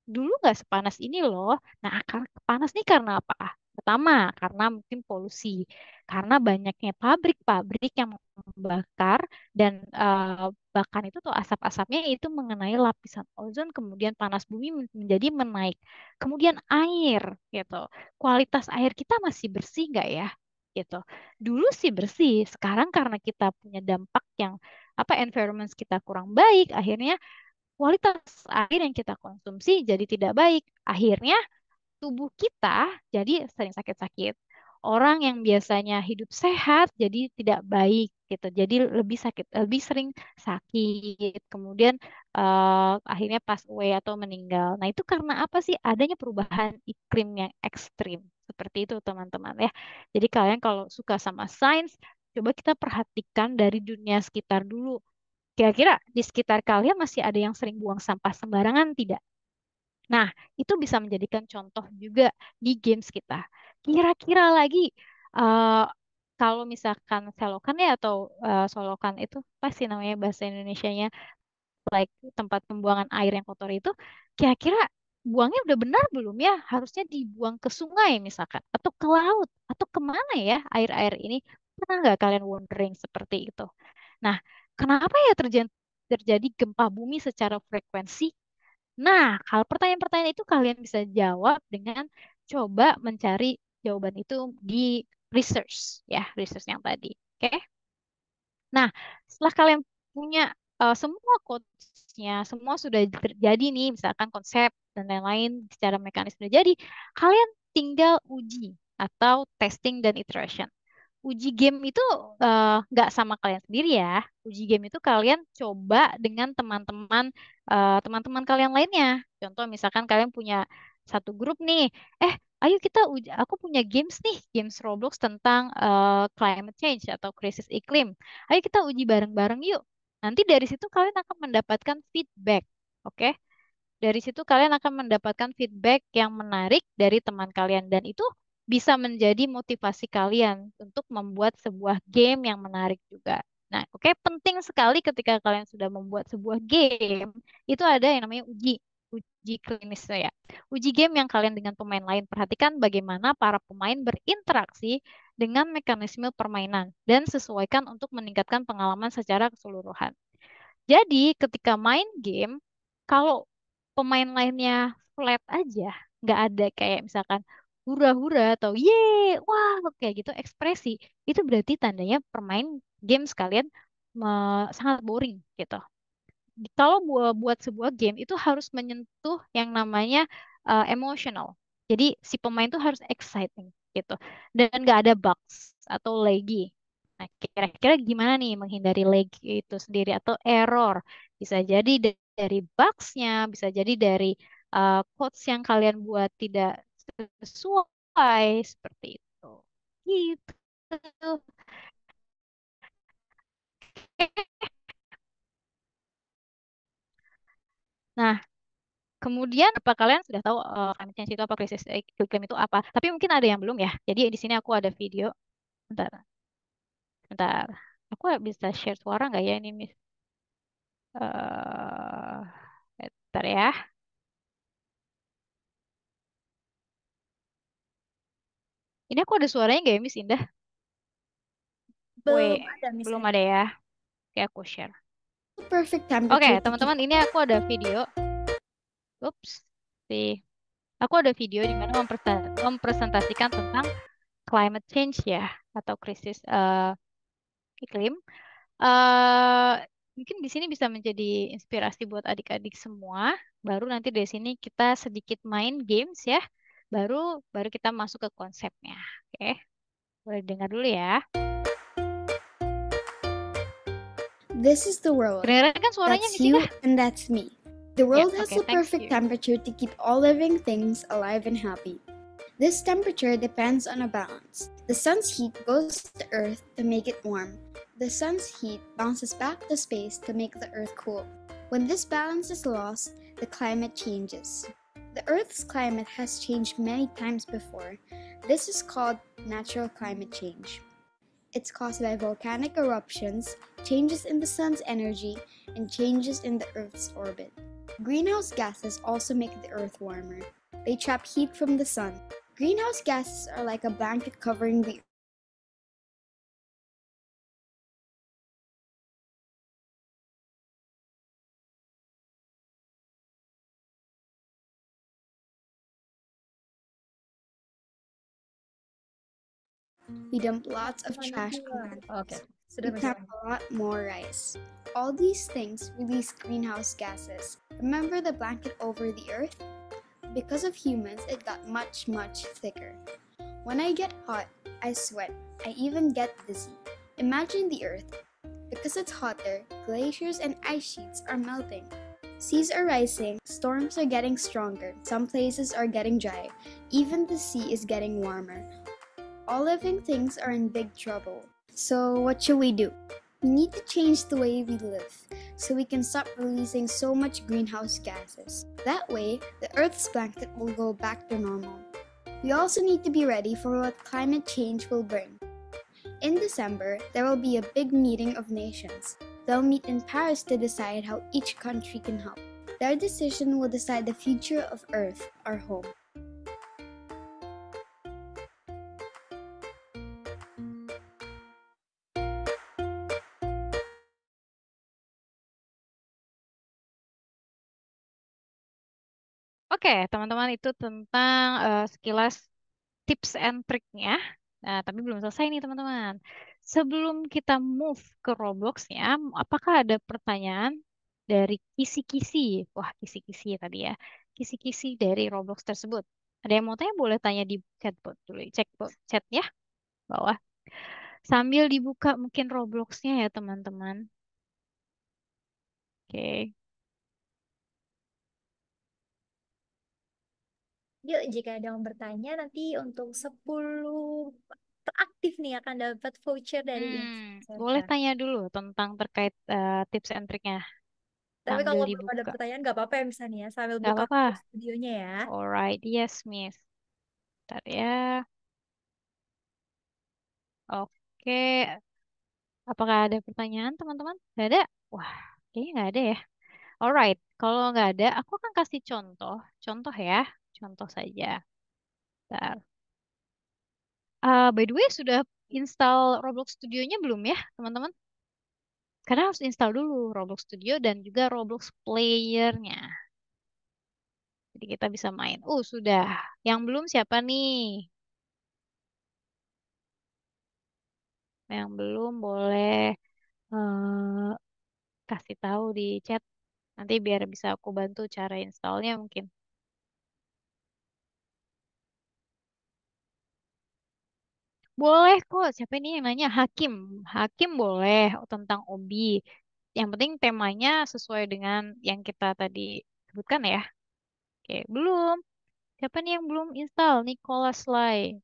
Dulu nggak sepanas ini loh. Nah, panas nih karena apa? Pertama, karena mungkin polusi. Karena banyaknya pabrik-pabrik yang membakar dan bahkan itu tuh asap-asapnya itu mengenai lapisan ozon, kemudian panas bumi menjadi menaik. Kemudian air gitu. Kualitas air kita masih bersih nggak ya? Gitu. Dulu sih bersih, sekarang karena kita punya dampak yang apa environment kita kurang baik, akhirnya kualitas air yang kita konsumsi jadi tidak baik. Akhirnya tubuh kita jadi sering sakit-sakit. Orang yang biasanya hidup sehat jadi tidak baik gitu. Jadi lebih sakit, lebih sering sakit. Kemudian akhirnya pass away atau meninggal. Nah, itu karena apa sih? Adanya perubahan iklim yang ekstrim. Seperti itu, teman-teman ya. Jadi kalian kalau suka sama sains, coba kita perhatikan dari dunia sekitar dulu. Kira-kira di sekitar kalian masih ada yang sering buang sampah sembarangan tidak? Nah, itu bisa menjadikan contoh juga di games kita. Kira-kira lagi, eh, kalau misalkan selokan ya atau solokan itu apa sih namanya bahasa Indonesianya, like tempat pembuangan air yang kotor itu, kira-kira buangnya udah benar belum ya? Harusnya dibuang ke sungai misalkan, atau ke laut, atau kemana ya air-air ini? Pernah nggak kalian wondering seperti itu? Nah, kenapa ya terjadi gempa bumi secara frekuensi? Nah, kalau pertanyaan-pertanyaan itu kalian bisa jawab dengan coba mencari jawaban itu di research, ya, research yang tadi. Oke? Nah, setelah kalian punya semua quotes-nya, semua sudah terjadi nih, misalkan konsep dan lain-lain secara mekanis sudah jadi, kalian tinggal uji atau testing dan iteration. Uji game itu nggak sama kalian sendiri ya. Uji game itu kalian coba dengan teman-teman kalian lainnya. Contoh misalkan kalian punya satu grup nih, ayo kita uji, aku punya games nih, games Roblox tentang climate change atau krisis iklim. Ayo kita uji bareng-bareng yuk. Nanti dari situ kalian akan mendapatkan feedback. Oke? Dari situ kalian akan mendapatkan feedback yang menarik dari teman kalian dan itu bisa menjadi motivasi kalian untuk membuat sebuah game yang menarik juga. Nah, oke, penting sekali ketika kalian sudah membuat sebuah game, itu ada yang namanya uji klinis ya. Uji game yang kalian dengan pemain lain perhatikan bagaimana para pemain berinteraksi dengan mekanisme permainan dan sesuaikan untuk meningkatkan pengalaman secara keseluruhan. Jadi ketika main game, kalau pemain lainnya flat aja, nggak ada kayak misalkan hura-hura atau ye, wah kayak gitu ekspresi, itu berarti tandanya permain game sekalian sangat boring gitu. Kalau buat sebuah game itu harus menyentuh yang namanya emotional. Jadi si pemain itu harus exciting gitu dan nggak ada bugs atau laggy. Nah, kira-kira gimana nih menghindari lag itu sendiri atau error? Bisa jadi dari bugs-nya, bisa jadi dari codes yang kalian buat tidak sesuai seperti itu. Gitu. Nah, kemudian apa kalian sudah tahu climate change itu apa, krisis iklim itu apa? Tapi mungkin ada yang belum ya. Jadi di sini aku ada video. Bentar, bentar. Aku bisa share suara nggak ya ini, Miss? eh Bentar ya. Ini aku ada suaranya nggak ya, Miss Indah? Belum ada Belum misalnya. ada ya. Oke, aku share. Perfect time to Oke, take the teman-teman, ini aku ada video. Ups, sih. Aku ada video di mana mempresentasikan tentang climate change ya, atau krisis iklim. eh Mungkin di sini bisa menjadi inspirasi buat adik-adik semua. Baru nanti dari sini kita sedikit main games ya. Baru baru kita masuk ke konsepnya. Oke, boleh dengar dulu ya. This is the world. Kedengeran kan suaranya That's Jessica? you and that's me. The Ya, world has oke, the thank perfect you. temperature to keep all living things alive and happy. This temperature depends on a balance. The sun's heat goes to Earth to make it warm. The sun's heat bounces back to space to make the Earth cool. When this balance is lost, the climate changes. The Earth's climate has changed many times before. This is called natural climate change. It's caused by volcanic eruptions, changes in the sun's energy, and changes in the Earth's orbit. Greenhouse gases also make the Earth warmer. They trap heat from the sun. Greenhouse gases are like a blanket covering the We dump lots of trash on Oke, landfills. sudah We plant menjawab. a lot more rice. All these things release greenhouse gases. Remember the blanket over the earth? Because of humans, it got much, much thicker. When I get hot, I sweat. I even get dizzy. Imagine the earth. Because it's hotter, glaciers and ice sheets are melting. Seas are rising, storms are getting stronger, some places are getting dry, even the sea is getting warmer. All living things are in big trouble. So, what should we do? We need to change the way we live so we can stop releasing so much greenhouse gases. That way, the Earth's blanket will go back to normal. We also need to be ready for what climate change will bring. In December, there will be a big meeting of nations. They'll meet in Paris to decide how each country can help. Their decision will decide the future of Earth, our home. Oke, teman-teman itu tentang sekilas tips and triknya. Nah, tapi belum selesai nih teman-teman. Sebelum kita move ke Robloxnya, apakah ada pertanyaan dari kisi-kisi? Wah, kisi-kisi tadi ya. Kisi-kisi dari Roblox tersebut. Ada yang mau tanya boleh tanya di chatbot dulu. Cek chat ya bawah. Sambil dibuka mungkin Robloxnya ya teman-teman. Oke. Yuk, jika ada yang bertanya, nanti untuk 10 teraktif nih akan dapat voucher dari Boleh Center. tanya dulu tentang terkait tips and triknya. Tapi Sambil kalau belum ada dibuka. pertanyaan, nggak apa-apa ya misalnya ya, sambil Gak buka apa-apa. studionya ya. Alright, yes, Miss. Bentar ya. Oke. Apakah ada pertanyaan, teman-teman? Gak ada? Wah, kayaknya nggak ada ya. Alright, kalau nggak ada, aku akan kasih contoh. Contoh ya. Contoh saja. Bentar. By the way, sudah install Roblox Studio-nya belum ya, teman-teman? Karena harus install dulu Roblox Studio dan juga Roblox Player-nya. Jadi kita bisa main. Sudah. Yang belum siapa nih? Yang belum boleh kasih tahu di chat. Nanti biar bisa aku bantu cara installnya mungkin. Boleh kok. Siapa ini yang nanya? Hakim. Hakim boleh tentang Obi. Yang penting temanya sesuai dengan yang kita tadi sebutkan ya. Oke, belum. Siapa nih yang belum install? Nicholas Lai.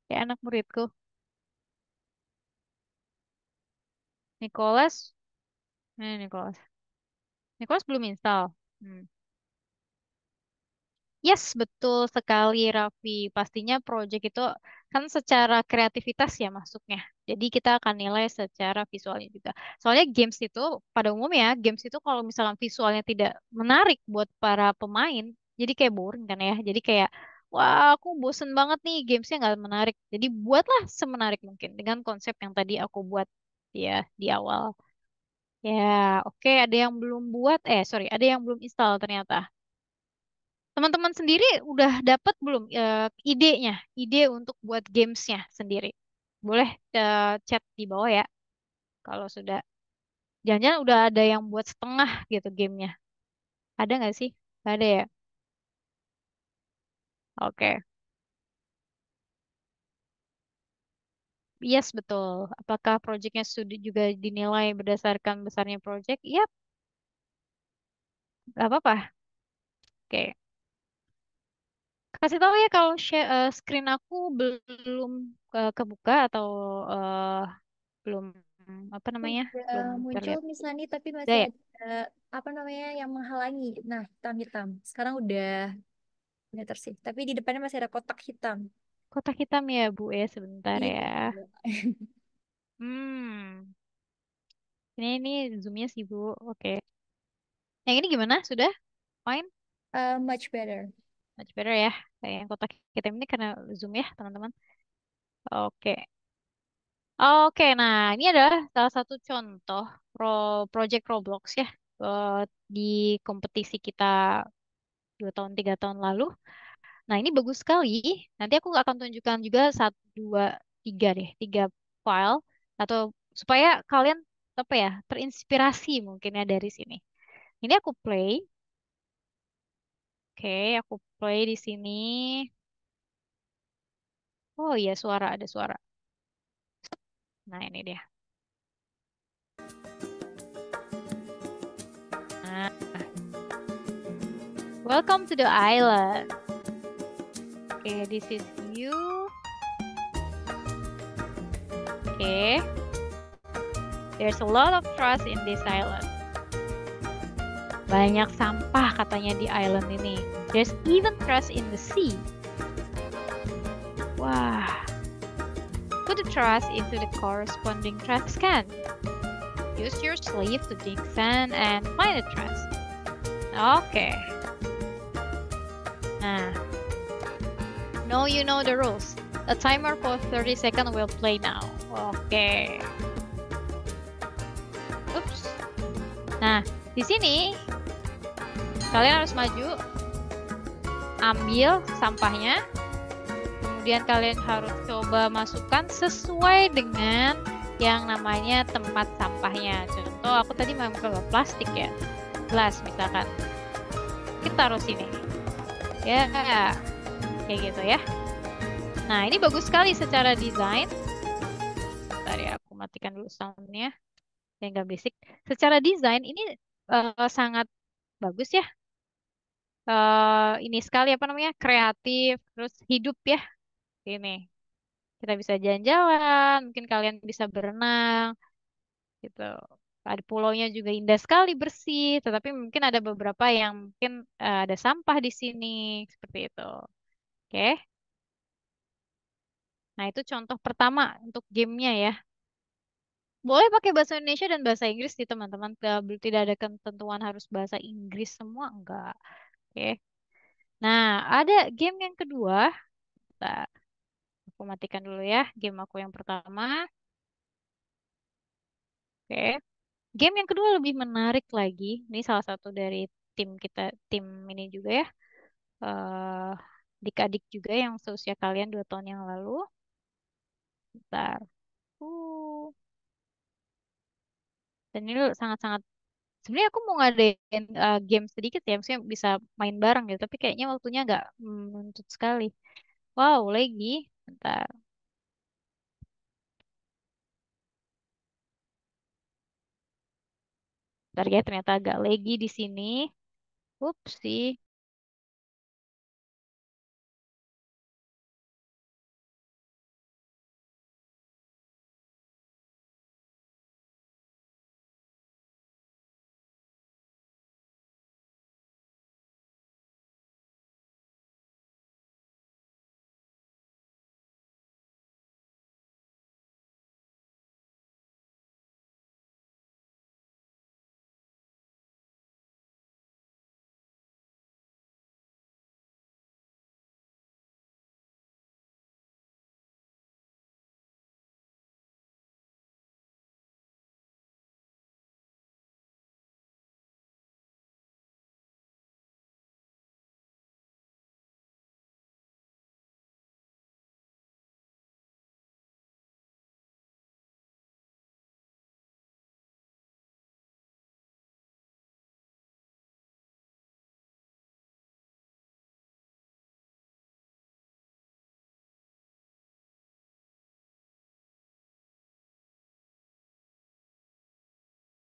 Kayak anak muridku. Nicholas. Nicholas. Nicholas belum install. Hmm. Yes, betul sekali Raffi. Pastinya project itu kan secara kreativitas ya masuknya. Jadi kita akan nilai secara visualnya juga. Soalnya games itu pada umumnya games itu kalau misalkan visualnya tidak menarik buat para pemain, jadi kayak boring kan ya. Jadi kayak wah aku bosen banget nih gamesnya nggak menarik. Jadi buatlah semenarik mungkin dengan konsep yang tadi aku buat ya di awal. Ya, oke ada yang belum buat, sorry ada yang belum install ternyata. Teman-teman sendiri udah dapat belum idenya, ide untuk buat gamesnya sendiri? Boleh chat di bawah ya. Kalau sudah, jangan-jangan udah ada yang buat setengah gitu gamenya. Ada nggak sih? Nggak ada ya? Oke. Yes, betul. Apakah proyeknya sudah juga dinilai berdasarkan besarnya proyek? Yap, nggak apa-apa. Oke. Kasih tahu ya kalau screen aku belum kebuka atau eh, belum apa namanya? Udah Belum muncul terlihat. Miss Nani tapi Udah masih ya? ada apa namanya yang menghalangi. Nah, hitam-hitam. Sekarang udah tersih. Tapi di depannya masih ada kotak hitam. Kotak hitam ya, Bu ya, sebentar Iya. ya. Hmm. Ini zoomnya sih, Bu. Oke. Yang ini gimana? Sudah? Fine? Much better. Much better ya. Kayak yang kotak hitam ini karena zoom ya, teman-teman. Oke. Oke, nah ini adalah salah satu contoh project Roblox ya. eh, di kompetisi kita 2 tahun 3 tahun lalu. Nah ini bagus sekali. Nanti aku akan tunjukkan juga 1 2 3 deh, 3 file atau supaya kalian apa ya terinspirasi mungkin ya dari sini. Ini aku play. Oke, aku play di sini. Oh iya suara ada suara. Nah ini dia. Nah, welcome to the island. Okay, this is you. Okay. There's a lot of trash in this island. Banyak sampah katanya di island ini. There's even trash in the sea. Wah. Put the trash into the corresponding trash can. Use your sleeve to dig sand and find the trash. Okay. Nah. Now you know the rules. A timer for 30 seconds will play now. Oke. Oops. Nah, di sini kalian harus maju, ambil sampahnya, kemudian kalian harus coba masukkan sesuai dengan yang namanya tempat sampahnya. Contoh, aku tadi mengambil plastik ya, gelas misalkan. Kita taruh sini. Ya, kayak gitu ya. Nah, ini bagus sekali secara desain. Bentar ya, aku matikan dulu soundnya. Ya, nggak berisik. Secara desain ini sangat bagus ya. Ini sekali apa namanya kreatif, terus hidup ya. Ini kita bisa jalan-jalan, mungkin kalian bisa berenang, gitu. Ada pulaunya juga indah sekali bersih, tetapi mungkin ada beberapa yang mungkin ada sampah di sini, seperti itu. Oke. Nah, itu contoh pertama untuk gamenya ya. Boleh pakai bahasa Indonesia dan bahasa Inggris sih teman-teman. Tidak ada ketentuan harus bahasa Inggris semua, enggak. Oke. Nah, ada game yang kedua. Bentar, aku matikan dulu ya game aku yang pertama. Oke. Game yang kedua lebih menarik lagi. Ini salah satu dari tim kita, tim ini juga ya. eh Adik-adik juga yang seusia kalian 2 tahun yang lalu. Bentar. Uh. Dan ini sangat-sangat sebenarnya aku mau ngadain game sedikit ya, maksudnya bisa main bareng gitu, tapi kayaknya waktunya nggak menuntut sekali. Wow, lagi. Bentar. Bentar ya, ternyata agak lagi di sini. Upsi.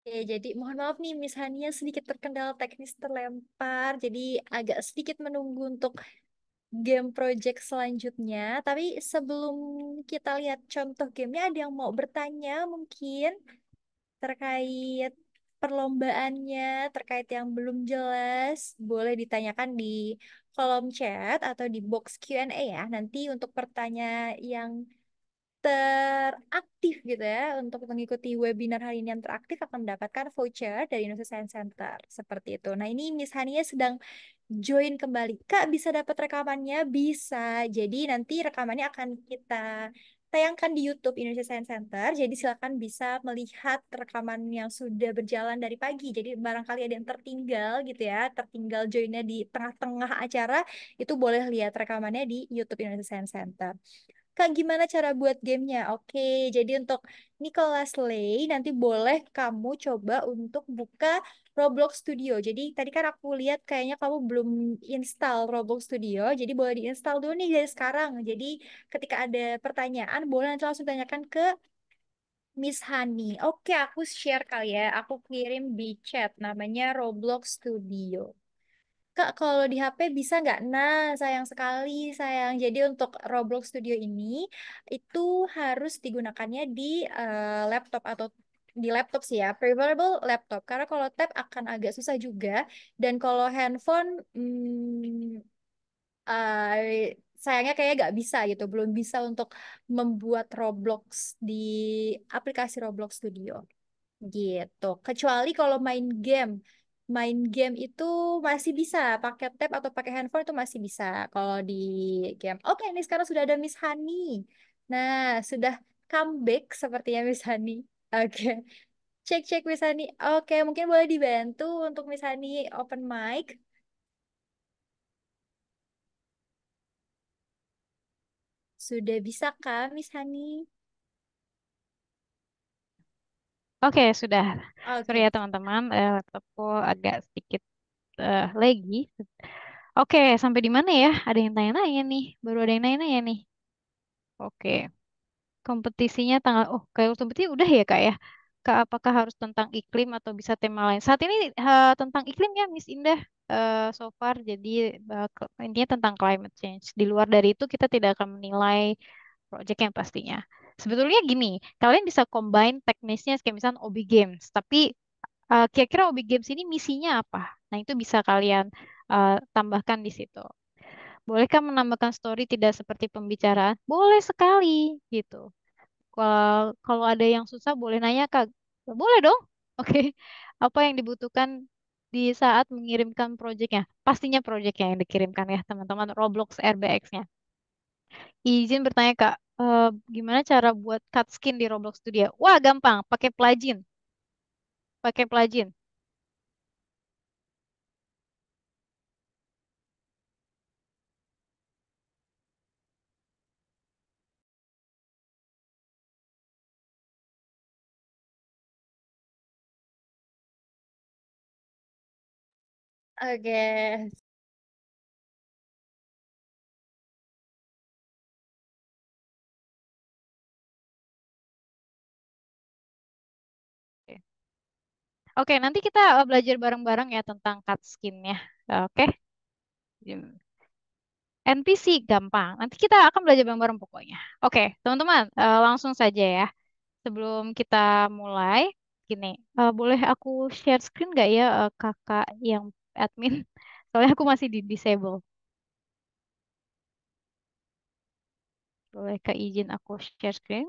Oke, jadi mohon maaf nih Miss Hania sedikit terkendala teknis terlempar, jadi agak sedikit menunggu untuk game project selanjutnya. Tapi sebelum kita lihat contoh gamenya, ada yang mau bertanya mungkin terkait perlombaannya, terkait yang belum jelas, boleh ditanyakan di kolom chat atau di box Q&A ya. Nanti untuk pertanyaan yang teraktif gitu ya untuk mengikuti webinar hari ini yang teraktif akan mendapatkan voucher dari Indonesia Science Center seperti itu. Nah ini Miss Hania sedang join kembali. Kak bisa dapat rekamannya? Bisa. Jadi nanti rekamannya akan kita tayangkan di YouTube Indonesia Science Center. Jadi silakan bisa melihat rekaman yang sudah berjalan dari pagi. Jadi barangkali ada yang tertinggal gitu ya, tertinggal joinnya di tengah-tengah acara, itu boleh lihat rekamannya di YouTube Indonesia Science Center. Kak, gimana cara buat gamenya? Oke, jadi untuk Nicholas Lay, nanti boleh kamu coba untuk buka Roblox Studio. Jadi tadi kan aku lihat kayaknya kamu belum install Roblox Studio, jadi boleh diinstal dulu nih dari sekarang. Jadi ketika ada pertanyaan, boleh nanti langsung tanyakan ke Miss Hani. Oke, aku share kali ya. Aku kirim di chat, namanya Roblox Studio. Kak, kalau di HP bisa nggak? Nah, sayang sekali, sayang. Jadi untuk Roblox Studio ini, itu harus digunakannya di laptop atau di laptop sih ya, preferable laptop. Karena kalau tab akan agak susah juga. Dan kalau handphone, sayangnya kayak nggak bisa gitu. Belum bisa untuk membuat Roblox di aplikasi Roblox Studio. Gitu. Kecuali kalau main game itu masih bisa pakai tab atau pakai handphone itu masih bisa kalau di game. Oke, ini sekarang sudah ada Miss Hani. Nah, sudah comeback sepertinya Miss Hani. Oke, cek-cek Miss Hani. Oke, mungkin boleh dibantu untuk Miss Hani open mic. Sudah bisa kah Miss Hani? Oke, sudah. Sorry Oke. ya teman-teman, laptopku agak sedikit lagi. Oke, sampai di mana ya? Ada yang tanya-nanya nih. Baru ada yang nanya-nanya nih. Oke, kompetisinya tanggal. Oh, kayak kompetisi udah ya Kak ya? Kak, apakah harus tentang iklim atau bisa tema lain? Saat ini tentang iklim ya, Miss Indah. So far, jadi intinya tentang climate change. Di luar dari itu kita tidak akan menilai project yang pastinya. Sebetulnya gini, kalian bisa combine teknisnya kayak misalnya OB Games, tapi kira-kira OB Games ini misinya apa? Nah, itu bisa kalian tambahkan di situ. Bolehkah menambahkan story tidak seperti pembicaraan? Boleh sekali, gitu. Kalau ada yang susah, boleh nanya, Kak. Boleh dong. Oke. Apa yang dibutuhkan di saat mengirimkan proyeknya? Pastinya proyeknya yang dikirimkan ya, teman-teman. Roblox RBX-nya. Izin bertanya, Kak. Gimana cara buat cut skin di Roblox Studio? Wah, gampang. Pakai plugin. Pakai plugin. Oke. Oke, Oke, nanti kita belajar bareng-bareng ya tentang cut skin-nya. Oke. NPC gampang. Nanti kita akan belajar bareng-bareng pokoknya. Oke, teman-teman, langsung saja ya. Sebelum kita mulai, gini, boleh aku share screen nggak ya, kakak yang admin? Soalnya aku masih di disable. Boleh ke izin aku share screen?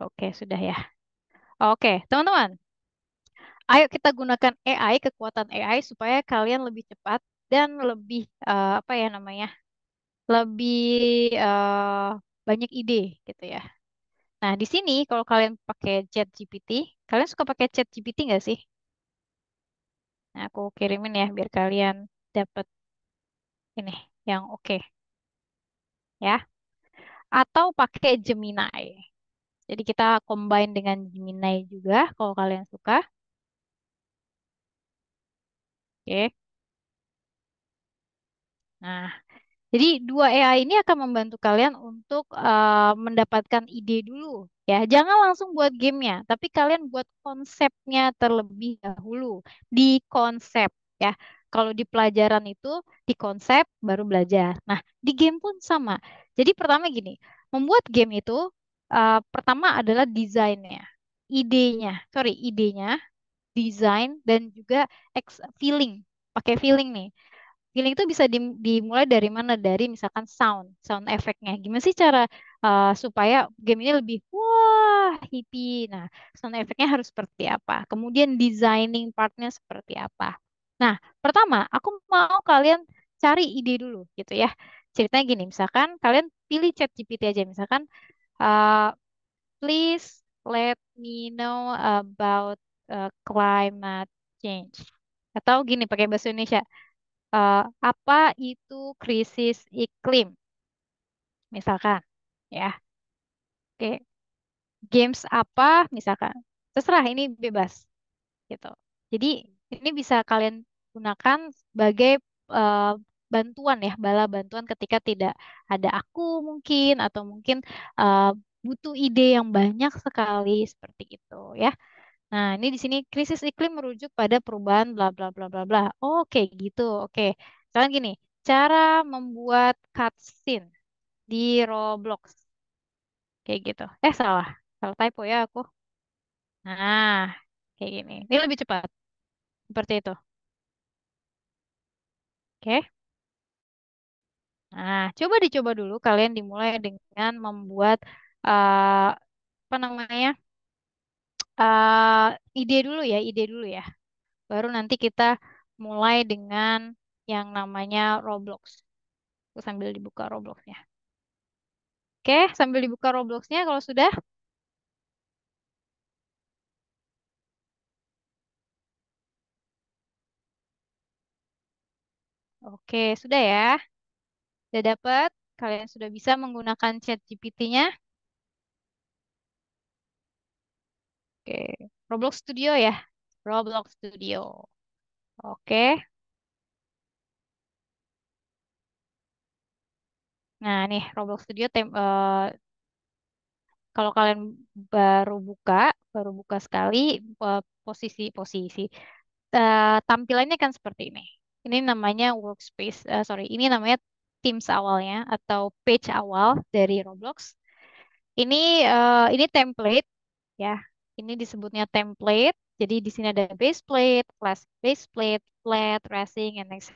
Oke, sudah ya. Oke, teman-teman, ayo kita gunakan AI, kekuatan AI supaya kalian lebih cepat dan lebih apa ya namanya, lebih eh, banyak ide gitu ya. Nah, di sini kalau kalian pakai Chat GPT, kalian suka pakai Chat GPT nggak sih? Nah, aku kirimin ya biar kalian dapat ini yang oke ya. Atau pakai Gemini. Jadi kita combine dengan Gemini juga kalau kalian suka. Oke. Nah, Jadi dua AI ini akan membantu kalian untuk mendapatkan ide dulu ya. Jangan langsung buat gamenya, tapi kalian buat konsepnya terlebih dahulu. Di konsep ya. Kalau di pelajaran itu di konsep baru belajar. Nah, di game pun sama. Jadi pertama gini, membuat game itu pertama adalah desainnya, idenya, desain dan juga feeling. Pakai feeling nih. Feeling itu bisa dimulai dari mana? Dari misalkan sound efeknya. Gimana sih cara supaya game ini lebih wah hippie? Nah, sound efeknya harus seperti apa? Kemudian designing partnya seperti apa? Nah, pertama aku mau kalian cari ide dulu gitu ya. Ceritanya gini, misalkan kalian pilih ChatGPT aja, misalkan uh, please let me know about climate change. Atau gini pakai bahasa Indonesia, apa itu krisis iklim, misalkan, ya. Oke, games apa, misalkan. Terserah, ini bebas, gitu. Jadi, ini bisa kalian gunakan sebagai eh, bantuan ya, bala bantuan ketika tidak ada aku mungkin, atau mungkin eh, butuh ide yang banyak sekali, seperti itu, ya. Nah, ini di sini krisis iklim merujuk pada perubahan bla bla bla bla bla. Oke, gitu. Oke. Sekarang gini, cara membuat cutscene di Roblox. Kayak gitu. Salah. Salah typo ya aku. Nah, kayak gini. Ini lebih cepat. Seperti itu. Oke. Nah, coba dicoba dulu kalian dimulai dengan membuat eh, apa namanya? Ide dulu ya, ide dulu ya. Baru nanti kita mulai dengan yang namanya Roblox. Aku sambil dibuka Robloxnya. Oke, sambil dibuka Robloxnya kalau sudah. Oke, sudah ya. Sudah dapat. Kalian sudah bisa menggunakan chat GPT-nya. Oke, Roblox Studio ya. Roblox Studio. Oke. Nah, nih Roblox Studio kalau kalian baru buka, baru buka sekali posisi tampilannya kan seperti ini. Ini namanya workspace, sorry, ini namanya Teams awalnya atau page awal dari Roblox. Ini ini template ya. Ini disebutnya template. Jadi di sini ada base plate, class base plate, flat, racing, and next.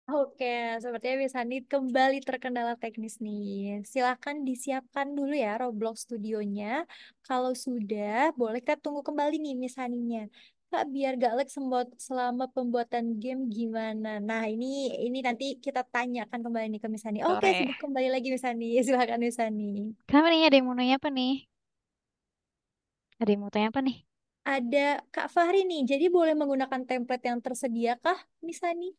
Oke, sepertinya bisa nih kembali terkendala teknis nih. Silakan disiapkan dulu ya Roblox Studionya. Kalau sudah, boleh kita tunggu kembali nih Miss Haninya. Kak, biar gak lag selama pembuatan game gimana? Nah, ini nanti kita tanyakan kembali nih ke Miss Hani. Oke, Sore. sudah kembali lagi Miss Hani. Silakan Miss Hani. Kenapa nih ada yang mau nanya apa nih? Ada yang mau tanya apa nih? Ada Kak Fahri nih, jadi boleh menggunakan template yang tersedia kah, Miss Hani?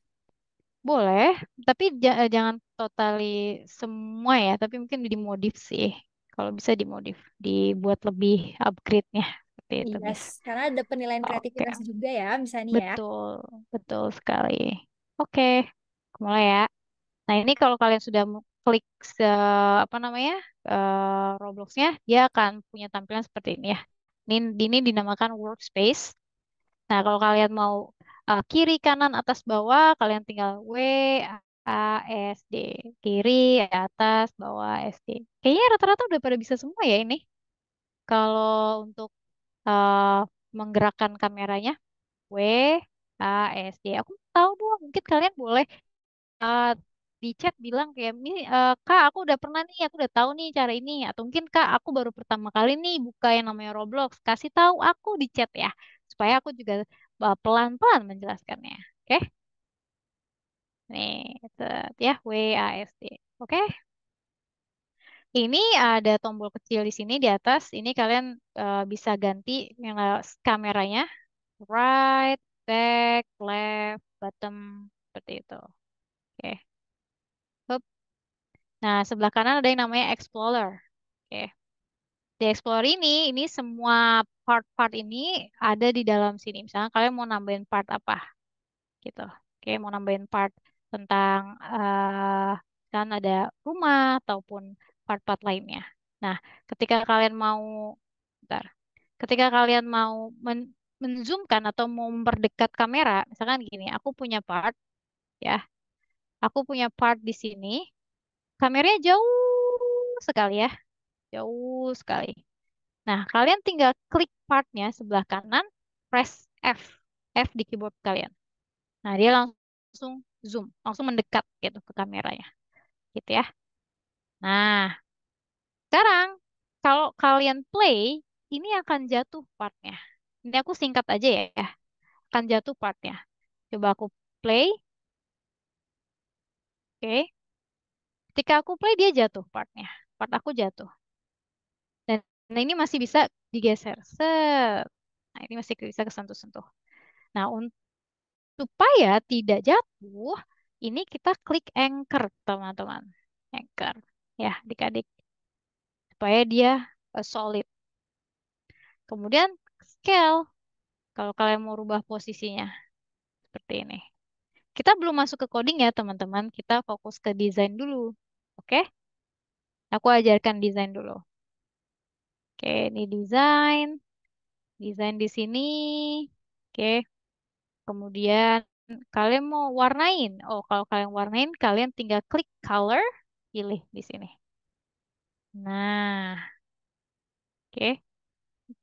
Boleh, tapi jangan totally semua ya, tapi mungkin dimodif sih. Kalau bisa dimodif, dibuat lebih upgrade-nya. Seperti itu, Yes, Miss. karena ada penilaian Oke, kreativitas juga ya, misalnya ya. betul, betul sekali. Oke, mulai ya. Nah, ini kalau kalian sudah klik apa namanya Roblox-nya, dia akan punya tampilan seperti ini ya. Ini dinamakan workspace. Nah, kalau kalian mau kiri, kanan, atas, bawah, kalian tinggal W, ASD. Kiri, atas, bawah, SD. Kayaknya rata-rata udah pada bisa semua ya ini. Kalau untuk eh, menggerakkan kameranya, W, A, S, D. Aku tahu dong, mungkin kalian boleh eh, di chat bilang kayak ini, Kak, aku udah pernah nih, aku udah tahu nih cara ini. Atau mungkin Kak, aku baru pertama kali nih buka yang namanya Roblox. Kasih tahu aku di chat ya, supaya aku juga pelan-pelan menjelaskannya. Oke? Nih, set, ya, W, A, S, D. Oke? Ini ada tombol kecil di sini di atas. Ini kalian bisa ganti yang kameranya, right, back, left, bottom, seperti itu. Oke. Hup. Nah, sebelah kanan ada yang namanya Explorer. Oke. Di Explorer ini semua part-part ini ada di dalam sini. Misalnya kalian mau nambahin part apa, gitu. Oke, mau nambahin part tentang kan ada rumah ataupun part-part lainnya. Nah, ketika kalian mau, bentar, ketika kalian mau menzoomkan atau mau memperdekat kamera, misalkan gini, ya, aku punya part di sini, kameranya jauh sekali ya, jauh sekali. Nah, kalian tinggal klik partnya sebelah kanan, press F, F di keyboard kalian. Nah, dia langsung zoom, langsung mendekat gitu ke kameranya, gitu ya. Nah, sekarang kalau kalian play, ini akan jatuh partnya. Ini aku singkat aja ya, akan jatuh partnya. Coba aku play, oke. Ketika aku play dia jatuh partnya, part aku jatuh. Dan ini masih bisa digeser, set. Nah, ini masih bisa kesentuh-sentuh. Nah, supaya tidak jatuh, ini kita klik anchor, teman-teman. Anchor, ya, adik-adik. Supaya dia solid. Kemudian scale, kalau kalian mau rubah posisinya. Seperti ini. Kita belum masuk ke coding ya, teman-teman. Kita fokus ke desain dulu. Oke? Aku ajarkan desain dulu. Oke, ini desain. Desain di sini. Oke. Kemudian kalian mau warnain. Oh, kalau kalian warnain, kalian tinggal klik color, pilih di sini. Nah, oke.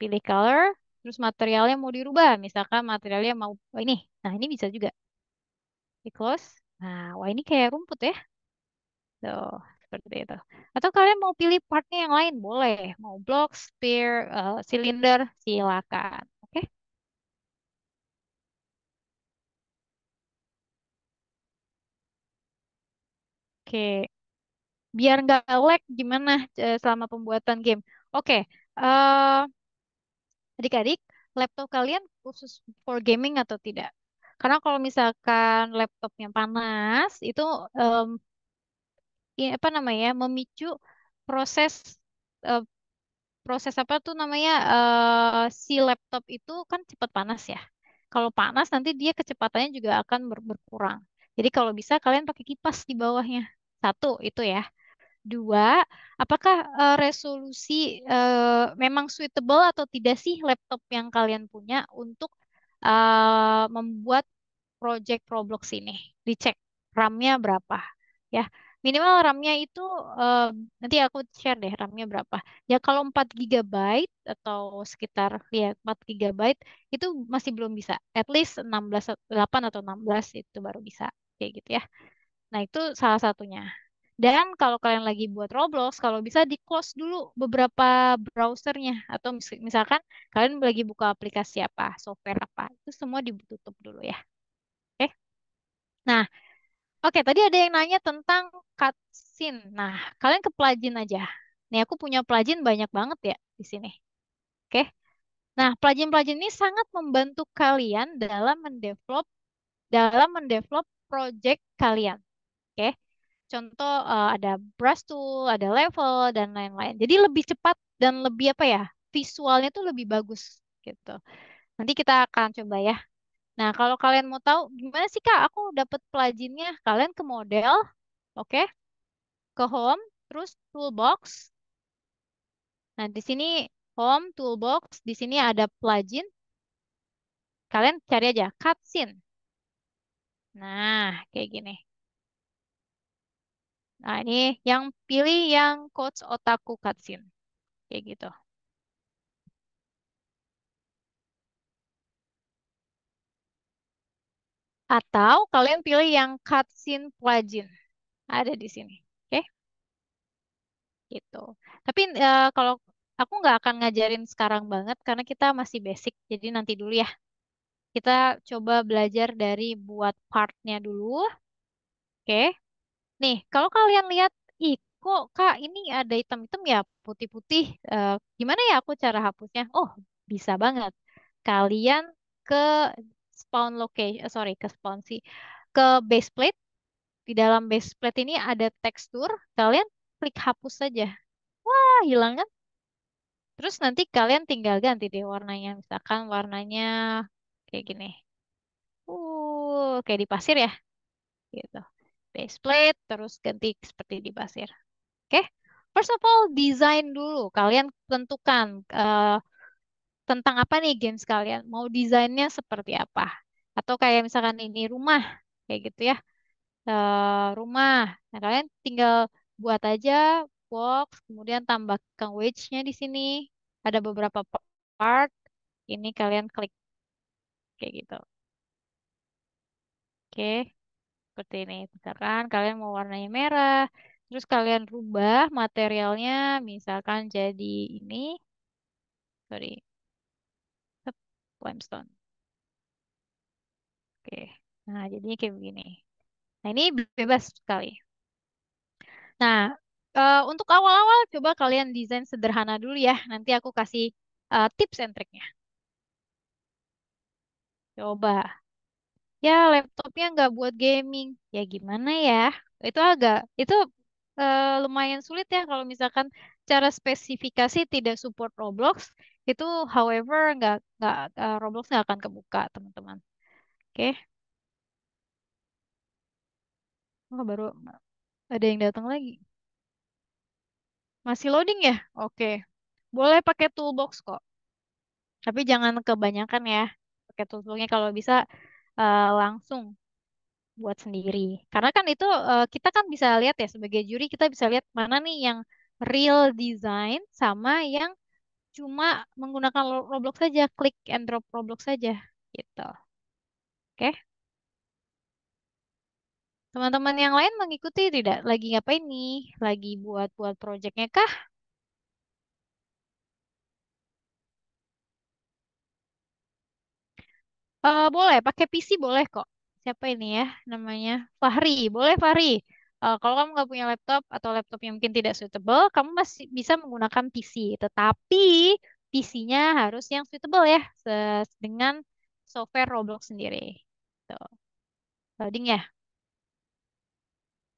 Pilih color, terus materialnya mau dirubah. Misalkan materialnya mau oh ini. Nah, ini bisa juga. Di close. Nah, wah ini kayak rumput ya. Tuh, seperti itu. Atau kalian mau pilih partnya yang lain, boleh. Mau block, sphere, silinder, silakan. Oke? Oke. Biar nggak lag gimana selama pembuatan game. Oke. eh, Adik-adik, laptop kalian khusus for gaming atau tidak? Karena kalau misalkan laptopnya panas, itu em, apa namanya, memicu proses eh, proses apa tuh namanya si laptop itu kan cepat panas ya. Kalau panas nanti dia kecepatannya juga akan berkurang. Jadi kalau bisa kalian pakai kipas di bawahnya. Satu itu ya. Dua, apakah resolusi memang suitable atau tidak sih laptop yang kalian punya untuk membuat project Roblox ini? Dicek RAM-nya berapa ya. Minimal RAM-nya itu eh, nanti aku share deh RAM-nya berapa. Ya kalau 4 GB atau sekitar ya 4 GB itu masih belum bisa. At least 16 8 atau 16 itu baru bisa kayak gitu ya. Nah, itu salah satunya. Dan kalau kalian lagi buat Roblox, kalau bisa di-close dulu beberapa browsernya. Atau misalkan kalian lagi buka aplikasi apa, software apa, itu semua ditutup dulu ya. Oke? Nah, oke, tadi ada yang nanya tentang cutscene. Nah, kalian ke plugin aja. Nih, aku punya plugin banyak banget ya di sini. Oke? Nah, plugin-plugin ini sangat membantu kalian dalam mendevelop project kalian. Oke? Contoh ada brush tool, ada level dan lain-lain. Jadi lebih cepat dan lebih apa ya? Visualnya tuh lebih bagus gitu. Nanti kita akan coba ya. Nah, kalau kalian mau tahu gimana sih Kak aku dapat pluginnya, kalian ke model, oke? Ke home, terus toolbox. Nah, di sini home, toolbox, di sini ada plugin. Kalian cari aja cutscene. Nah, kayak gini. Nah, ini yang pilih yang coach otaku cutscene. Kayak gitu. Atau kalian pilih yang cutscene plugin. Ada di sini. Oke, gitu. Tapi kalau aku nggak akan ngajarin sekarang banget karena kita masih basic. Jadi nanti dulu ya. Kita coba belajar dari buat partnya dulu. Oke. Nih, kalau kalian lihat, ih kok Kak ini ada hitam-hitam ya putih-putih. Gimana ya aku cara hapusnya? Oh, bisa banget. Kalian ke spawn location, sorry, ke spawn sih, ke base plate. Di dalam base plate ini ada tekstur. Kalian klik hapus saja. Wah, hilang kan? Terus nanti kalian tinggal ganti deh warnanya. Misalkan warnanya kayak gini. Kayak di pasir ya, gitu. Base plate, terus ganti seperti di pasir. Oke, first of all, desain dulu. Kalian tentukan tentang apa nih games kalian. Mau desainnya seperti apa? Atau kayak misalkan ini rumah, kayak gitu ya. Rumah. Nah, kalian tinggal buat aja box, kemudian tambahkan wedge-nya di sini. Ada beberapa part. Ini kalian klik kayak gitu. Oke, seperti ini. Misalkan kalian mau warnanya merah, terus kalian rubah materialnya, misalkan jadi ini, sorry, Tep, limestone. Oke. Nah, jadinya kayak begini. Nah, ini bebas sekali. Nah, untuk awal-awal coba kalian desain sederhana dulu ya. Nanti aku kasih tips and triknya. Coba. Ya, laptopnya nggak buat gaming. Ya gimana ya? Itu lumayan sulit ya kalau misalkan cara spesifikasi tidak support Roblox. Itu, however, Roblox nggak akan kebuka, teman-teman. Oke. Oh, baru ada yang datang lagi. Masih loading ya? Oke. Boleh pakai toolbox kok. Tapi jangan kebanyakan ya. Pakai toolboxnya kalau bisa langsung buat sendiri. Karena kan itu kita kan bisa lihat ya sebagai juri kita bisa lihat mana nih yang real design sama yang cuma menggunakan Roblox saja, klik and drop Roblox saja gitu. Oke. Teman-teman yang lain mengikuti tidak? Lagi ngapain nih? Lagi buat projectnya kah? Boleh, pakai PC boleh kok. Siapa ini ya namanya? Fahri. Boleh Fahri. Kalau kamu nggak punya laptop atau laptop yang mungkin tidak suitable, kamu masih bisa menggunakan PC. Tetapi PC-nya harus yang suitable ya, dengan software Roblox sendiri. Tuh, loading ya.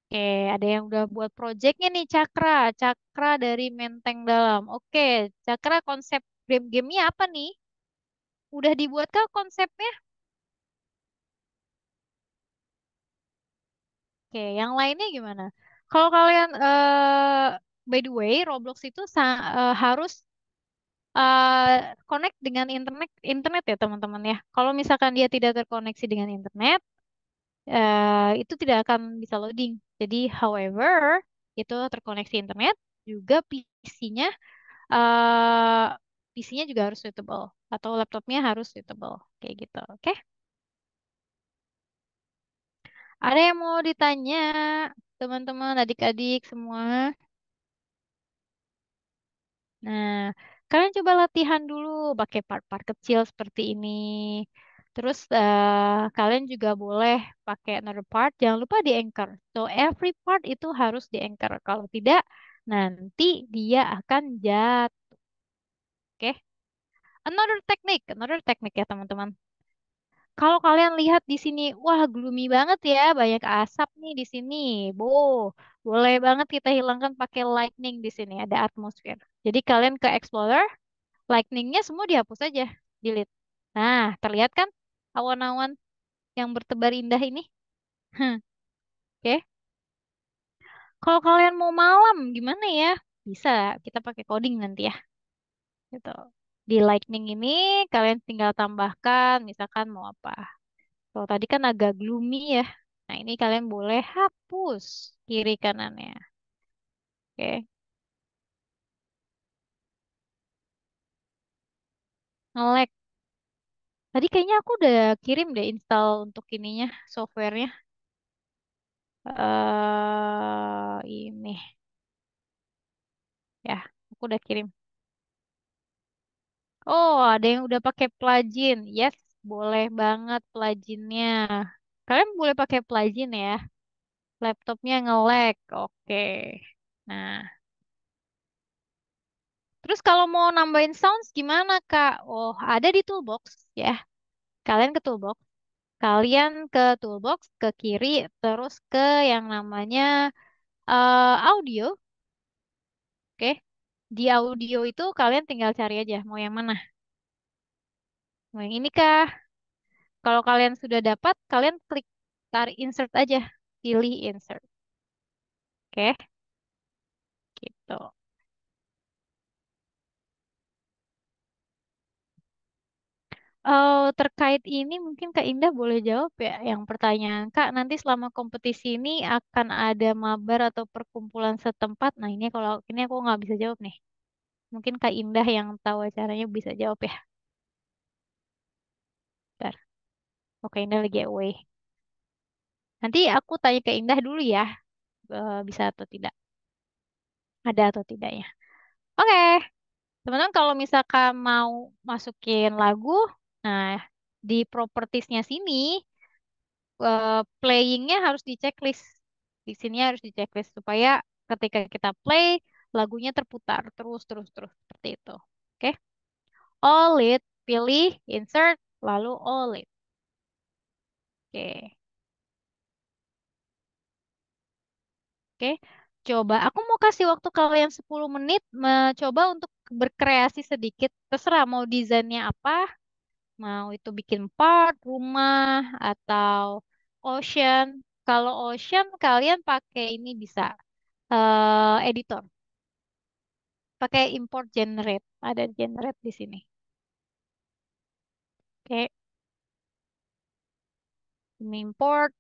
Oke, ada yang udah buat projectnya nih, Cakra. Cakra dari Menteng Dalam. Oke, Cakra konsep gamenya apa nih? Udah dibuatkah konsepnya? Oke, yang lainnya gimana? Kalau kalian, by the way, Roblox itu harus connect dengan internet ya teman-teman ya. Kalau misalkan dia tidak terkoneksi dengan internet, itu tidak akan bisa loading. Jadi, however, itu terkoneksi internet, juga eh, PC-nya juga harus suitable atau laptopnya harus suitable kayak gitu. Oke? Ada yang mau ditanya, teman-teman, adik-adik semua? Nah, kalian coba latihan dulu pakai part-part kecil seperti ini. Terus kalian juga boleh pakai another part. Jangan lupa di anchor. So every part itu harus di anchor. Kalau tidak, nanti dia akan jatuh. Oke? Another technique ya teman-teman. Kalau kalian lihat di sini, wah gloomy banget ya, banyak asap nih di sini. Boleh banget kita hilangkan pakai lightning di sini. Ada atmosfer. Jadi kalian ke Explorer. Lightning-nya semua dihapus aja, delete. Nah, terlihat kan awan-awan yang bertebar indah ini? Oke. Kalau kalian mau malam, gimana ya? Bisa, kita pakai coding nanti ya. Gitu. Di Lightning ini kalian tinggal tambahkan, misalkan mau apa. Kalau tadi kan agak gloomy ya. Nah, ini kalian boleh hapus kiri kanannya. Oke. Nge-lag. Tadi kayaknya aku udah kirim deh install untuk ininya, softwarenya. Ini ya, aku udah kirim. Oh, ada yang udah pakai plugin. Yes, boleh banget pluginnya. Kalian boleh pakai plugin ya. Laptopnya nge-lag. Oke. Nah, terus kalau mau nambahin sounds gimana, Kak? Oh, ada di toolbox ya. Kalian ke toolbox. Kalian ke toolbox, ke kiri, terus ke yang namanya audio. Oke. Di audio itu kalian tinggal cari aja mau yang mana. Mau yang ini kah? Kalau kalian sudah dapat, kalian klik tarik insert aja. Pilih insert. Oke, gitu. Terkait ini mungkin Kak Indah boleh jawab ya yang pertanyaan. Kak, nanti selama kompetisi ini akan ada mabar atau perkumpulan setempat. Nah, ini kalau ini aku nggak bisa jawab nih. Mungkin Kak Indah yang tahu acaranya bisa jawab ya. Bentar. Oke, Indah lagi away. Nanti aku tanya ke Indah dulu ya, bisa atau tidak. Ada atau tidaknya. Oke, teman-teman kalau misalkan mau masukin lagu, nah di propertiesnya sini playingnya harus di checklist. Di sini harus di checklist supaya ketika kita play lagunya terputar terus terus terus seperti itu. Oke, all it, pilih, insert, lalu all it. Oke, oke. Coba aku mau kasih waktu kalian 10 menit mencoba untuk berkreasi sedikit. Terserah mau desainnya apa. Mau itu bikin park, rumah, atau ocean. Kalau ocean, kalian pakai ini bisa editor. Pakai import generate. Ada generate di sini. Oke, ini import.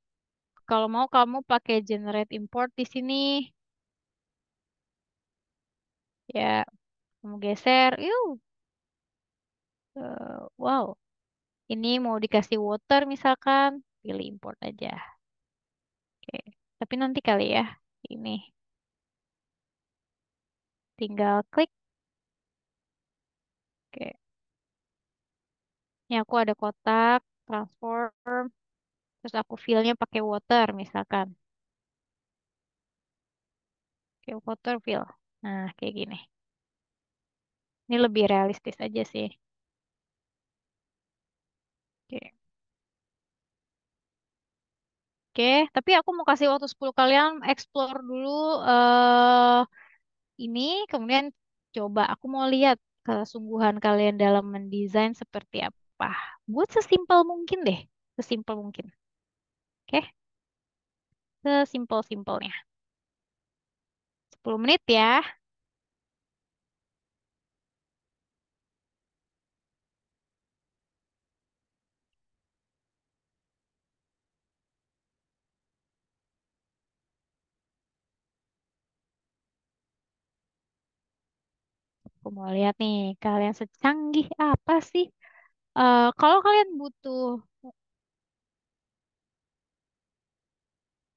Kalau mau kamu pakai generate import di sini. Ya, kamu geser. Yuk, wow. Ini mau dikasih water misalkan, pilih import aja. Oke, tapi nanti kali ya. Ini tinggal klik. Oke. Ini aku ada kotak, transform, terus aku fill-nya pakai water misalkan. Oke, water fill. Nah, kayak gini. Ini lebih realistis aja sih. Oke. Oke, tapi aku mau kasih waktu 10 kalian explore dulu ini, kemudian coba aku mau lihat kesungguhan kalian dalam mendesain seperti apa. Buat sesimpel mungkin deh, sesimpel mungkin. Oke, sesimpel-simpelnya. 10 menit ya. Aku mau lihat nih, kalian secanggih apa sih? Kalau kalian butuh,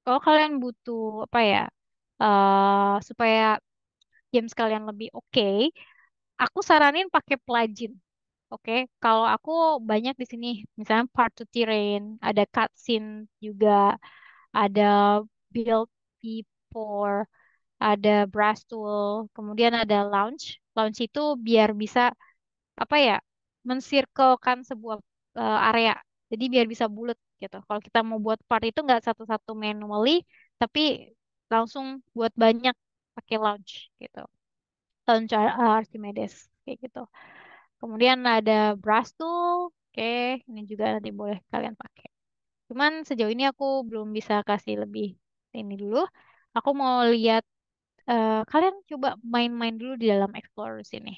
kalau kalian butuh apa ya, supaya games kalian lebih oke, aku saranin pakai plugin. Oke, kalau aku banyak di sini, misalnya Part to Terrain, ada cutscene juga, ada build P4, ada Brass Tool, kemudian ada Launch. Launch itu biar bisa apa ya, mencirclekan sebuah area. Jadi biar bisa bulat gitu. Kalau kita mau buat part itu nggak satu-satu manually, tapi langsung buat banyak pakai launch gitu. Launch Archimedes kayak gitu. Kemudian ada brush tool. Oke, ini juga nanti boleh kalian pakai. Cuman sejauh ini aku belum bisa kasih lebih ini dulu. Aku mau lihat kalian coba main-main dulu di dalam Explorer sini.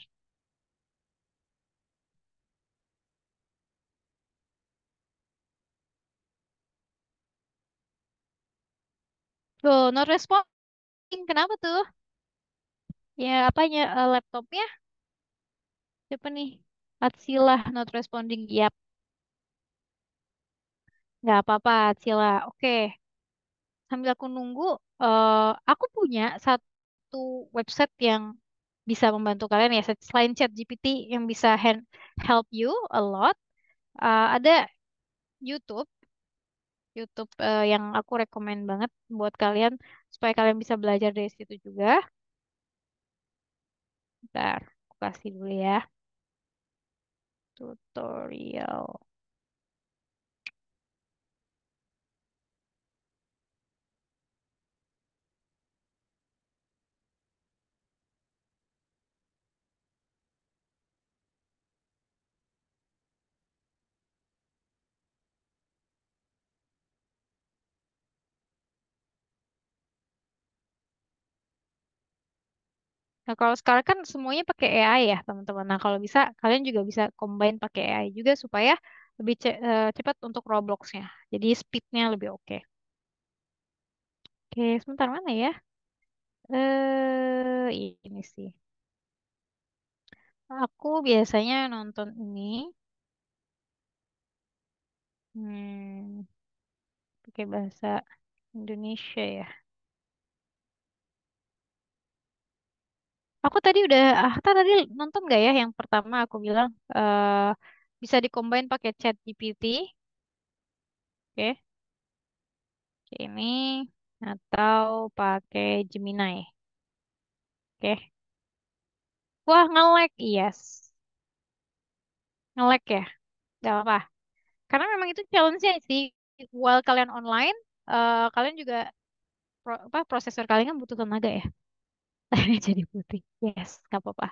Tuh, not responding. Kenapa tuh? Ya, apanya? Laptopnya? Siapa nih? Atsila, not responding. Yap, nggak apa-apa, Atsila. Oke, sambil aku nunggu, aku punya satu website yang bisa membantu kalian ya, selain ChatGPT yang bisa help you a lot. Ada YouTube, YouTube yang aku rekomen banget buat kalian supaya kalian bisa belajar dari situ juga. Bentar, aku kasih dulu ya tutorial. Nah, kalau sekarang kan semuanya pakai AI ya, teman-teman. Nah, kalau bisa, kalian juga bisa combine pakai AI juga supaya lebih cepat untuk Robloxnya. Jadi speednya lebih oke. Oke, sebentar mana ya? Ini sih. Aku biasanya nonton ini, pakai bahasa Indonesia ya. Aku tadi udah, tadi nonton nggak ya yang pertama aku bilang bisa dicombine pakai Chat GPT, oke, ini atau pakai Gemini, oke. Wah, nge-lag, yes, nge-lag ya, nggak apa. Karena memang itu challenge-nya sih. While kalian online, kalian juga prosesor kalian kan butuh tenaga ya. Ini jadi putih. Yes, nggak apa-apa.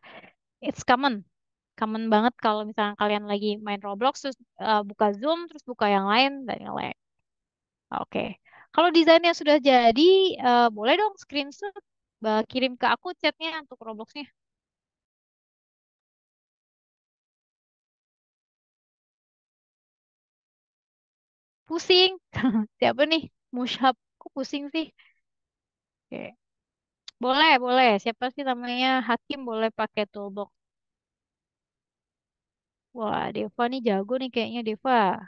It's common. Common banget kalau misalnya kalian lagi main Roblox terus buka Zoom terus buka yang lain dan nge-lag. Oke. Kalau desainnya sudah jadi, boleh dong screenshot, kirim ke aku chatnya untuk Robloxnya. Pusing. Siapa nih? Mushab. Kok pusing sih? Oke. Boleh, boleh. Siapa sih namanya? Hakim boleh pakai toolbox. Wah, Deva nih jago nih kayaknya Deva.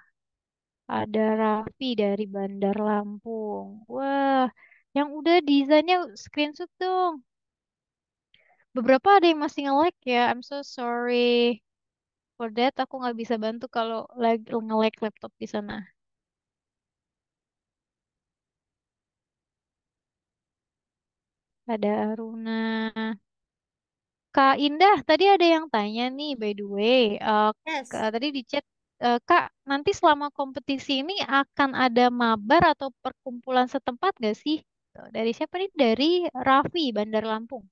Ada Raffi dari Bandar Lampung. Wah, yang udah desainnya screenshot dong. Beberapa ada yang masih nge-lag ya. I'm so sorry for that. Aku nggak bisa bantu kalau lagi nge-lag laptop di sana. Ada Aruna. Kak Indah, tadi ada yang tanya nih, by the way. Yes. Tadi di chat, Kak, nanti selama kompetisi ini akan ada mabar atau perkumpulan setempat gak sih? Tuh, dari siapa nih? Dari Raffi, Bandar Lampung.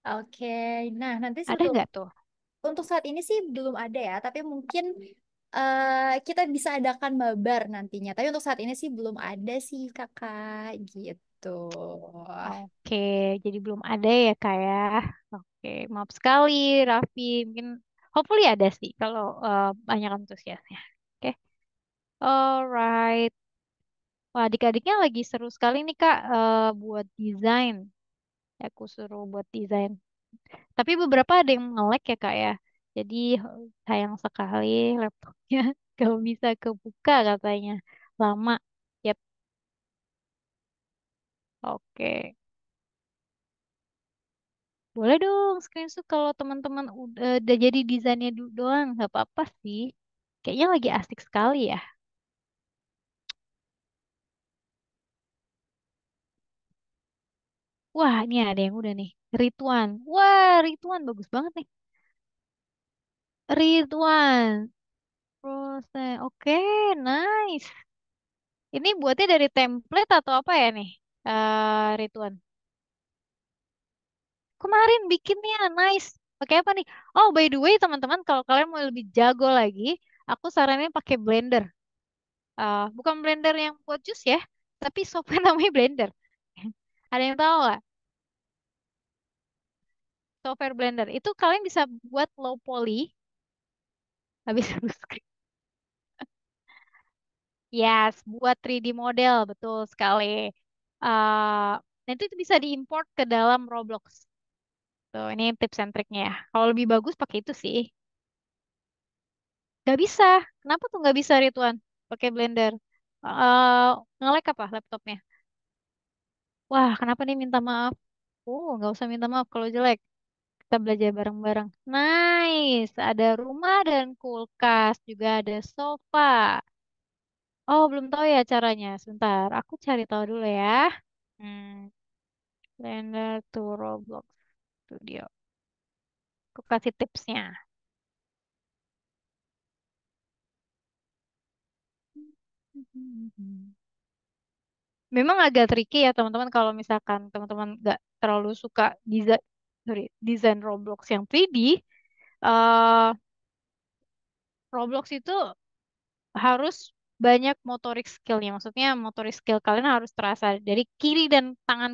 Oke, nah nanti Ada sebelum nggak tuh? untuk saat ini sih belum ada ya, tapi mungkin kita bisa adakan mabar nantinya. Tapi untuk saat ini sih belum ada sih kakak gitu. Oke, jadi belum ada ya, Kak ya. Oke, maaf sekali, Raffi. Mungkin, hopefully ada sih kalau banyak antusiasnya. Oke, alright. Wah, adik-adiknya lagi seru sekali nih, Kak, buat desain. Aku suruh buat desain. Tapi beberapa ada yang nge-lag ya kak ya. Jadi sayang sekali laptopnya gak bisa kebuka katanya. Lama. Yap, oke. Boleh dong screenshot kalau teman-teman udah jadi desainnya doang. Gak apa-apa sih. Kayaknya lagi asik sekali ya. Wah, ini ada yang udah nih. Rituan. Wah, Rituan bagus banget nih. Rituan. Proses. Oke, nice. Ini buatnya dari template atau apa ya nih? Rituan. Kemarin bikinnya nice. Pakai apa nih? Oh, by the way, teman-teman, kalau kalian mau lebih jago lagi, aku saranin pakai blender. Bukan blender yang buat jus ya, tapi software namanya blender. Ada yang tahu nggak? Software blender itu kalian bisa buat low poly, habis blue screen. Yes, buat 3D model, betul sekali. eh nah itu bisa diimport ke dalam Roblox. Tuh, ini tips and triknya ya. Kalau lebih bagus pakai itu sih. Gak bisa. Kenapa tuh nggak bisa Rituan? Pakai Blender. eh Nge-lag apa laptopnya? Wah, kenapa nih minta maaf? Nggak usah minta maaf kalau jelek. Kita belajar bareng-bareng. Nice. Ada rumah dan kulkas. Juga ada sofa. Oh, belum tahu ya caranya. Sebentar, aku cari tahu dulu ya. Hmm, Blender to Roblox Studio. Aku kasih tipsnya. Memang agak tricky ya teman-teman kalau misalkan teman-teman nggak terlalu suka desain, sorry, desain Roblox yang 3D. eh Roblox itu harus banyak motorik skillnya. Maksudnya motorik skill kalian harus terasa dari kiri dan tangan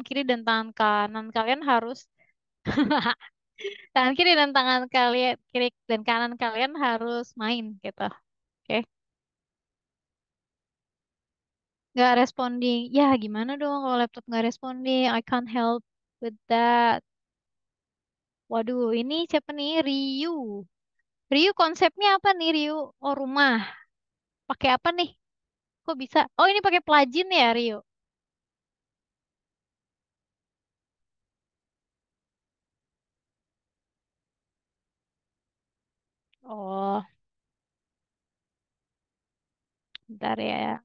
kanan kalian harus tangan kiri dan tangan kalian kiri dan kanan kalian harus main gitu. Oke. Nggak responding. Ya gimana dong kalau laptop nggak responding? I can't help with that. Waduh, ini siapa nih? Ryu. Ryu konsepnya apa nih Ryu? Oh rumah. Pakai apa nih? Kok bisa? Oh ini pakai plugin ya Ryu? Oh, bentar ya.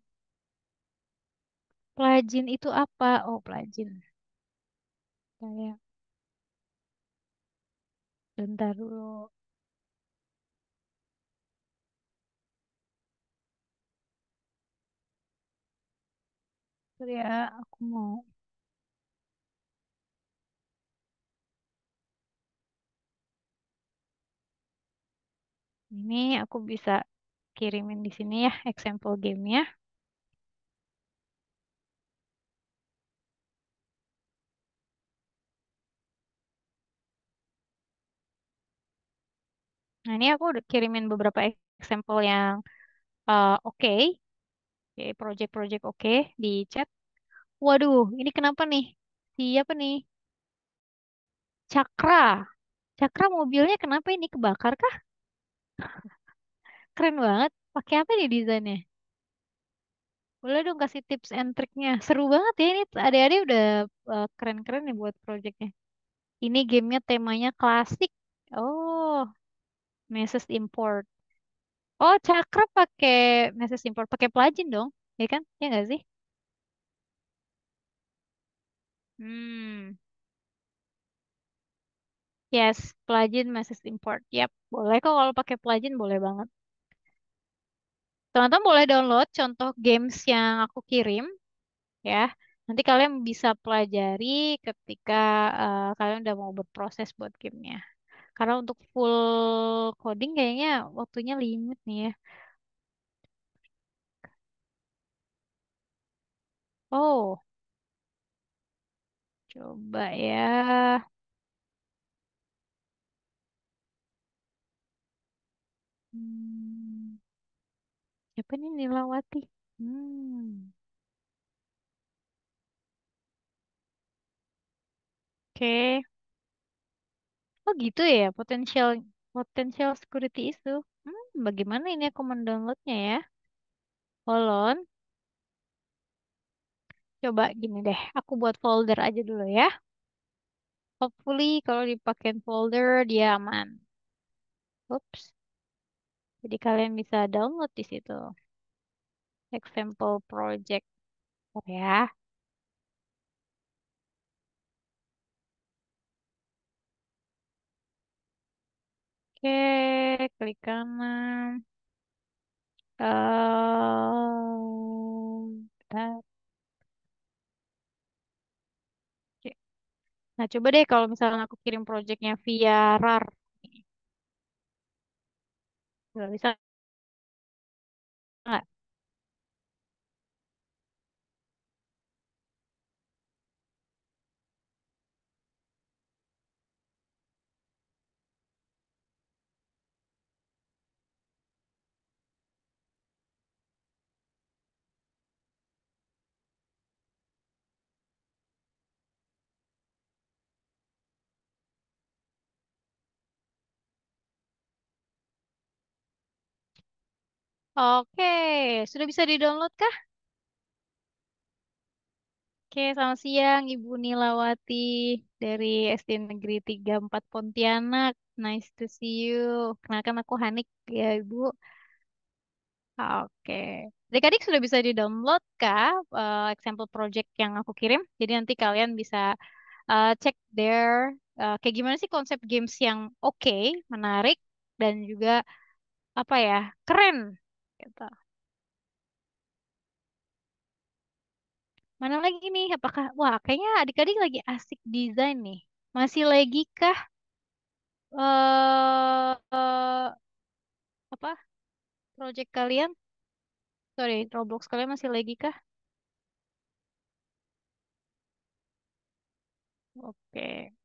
Plugin itu apa? Oh plugin. Bentar ya. Bentar dulu. Bentar ya, aku mau. Ini aku bisa kirimin di sini ya, example gamenya. Nah ini aku udah kirimin beberapa example yang oke. Oke, project-project oke di chat. Waduh, ini kenapa nih? Siapa nih? Cakra. Cakra mobilnya kenapa ini kebakar kah? Keren banget. Pakai apa nih desainnya? Boleh dong kasih tips and triknya. Seru banget ya ini. Adik-adik udah keren-keren nih buat projectnya. Ini gamenya temanya klasik. Oh, message import. Oh, Cakra pakai message import. Pakai plugin dong. Ya kan? Ya nggak sih? Hmm. Yes, plugin message import. Yap, boleh kok kalau pakai plugin boleh banget. Teman-teman boleh download contoh games yang aku kirim ya. Nanti kalian bisa pelajari ketika kalian udah mau berproses buat gamenya. Karena untuk full coding kayaknya waktunya limit nih ya. Oh, coba ya. Hmm, siapa nih Nilawati? Hmm, oke. Oh gitu ya, potensial security issue. Bagaimana ini aku mendownloadnya ya? Hold on. Coba gini deh, aku buat folder aja dulu ya. Hopefully kalau dipakai folder dia aman. Oops. Jadi kalian bisa download di situ. Example project. Oh ya. Oke, klik kanan. Bentar. Oke. Nah, coba deh kalau misalnya aku kirim projectnya via RAR. Nggak bisa nggak? Oke, sudah bisa di-download kah? Oke, selamat siang Ibu Nilawati dari SD Negeri 34 Pontianak. Nice to see you. Kenalkan aku Hanik ya Ibu. Oke. Adik-adik sudah bisa di-download kah example project yang aku kirim? Jadi nanti kalian bisa cek there kayak gimana sih konsep games yang oke, menarik, dan juga apa ya, keren gitu. Mana lagi nih? Apakah, wah kayaknya adik-adik lagi asik desain nih. Masih lagi kah apa project kalian? Sorry, Roblox kalian masih lagi kah? Oke.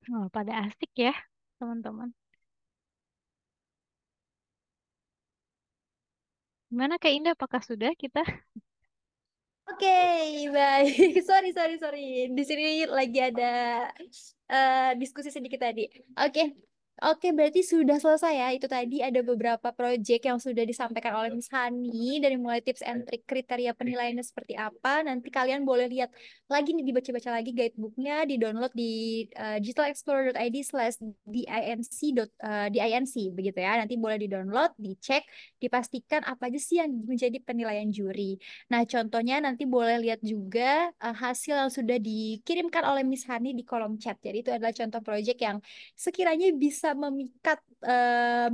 Oh, pada asik ya, teman-teman. Gimana Kak Indah? Apakah sudah kita? Oke, baik. Sorry, sorry, sorry. Di sini lagi ada diskusi sedikit tadi. Oke, oke, berarti sudah selesai ya. Itu tadi ada beberapa proyek yang sudah disampaikan oleh Miss Hani dari mulai tips and trick kriteria penilaiannya seperti apa. Nanti kalian boleh lihat lagi nih, dibaca-baca lagi guidebooknya, di-download di digitalexplorer.id/dinc begitu ya. Nanti boleh di-download, dicek, dipastikan apa aja sih yang menjadi penilaian juri. Nah, contohnya nanti boleh lihat juga hasil yang sudah dikirimkan oleh Miss Hani di kolom chat. Jadi itu adalah contoh proyek yang sekiranya bisa memikat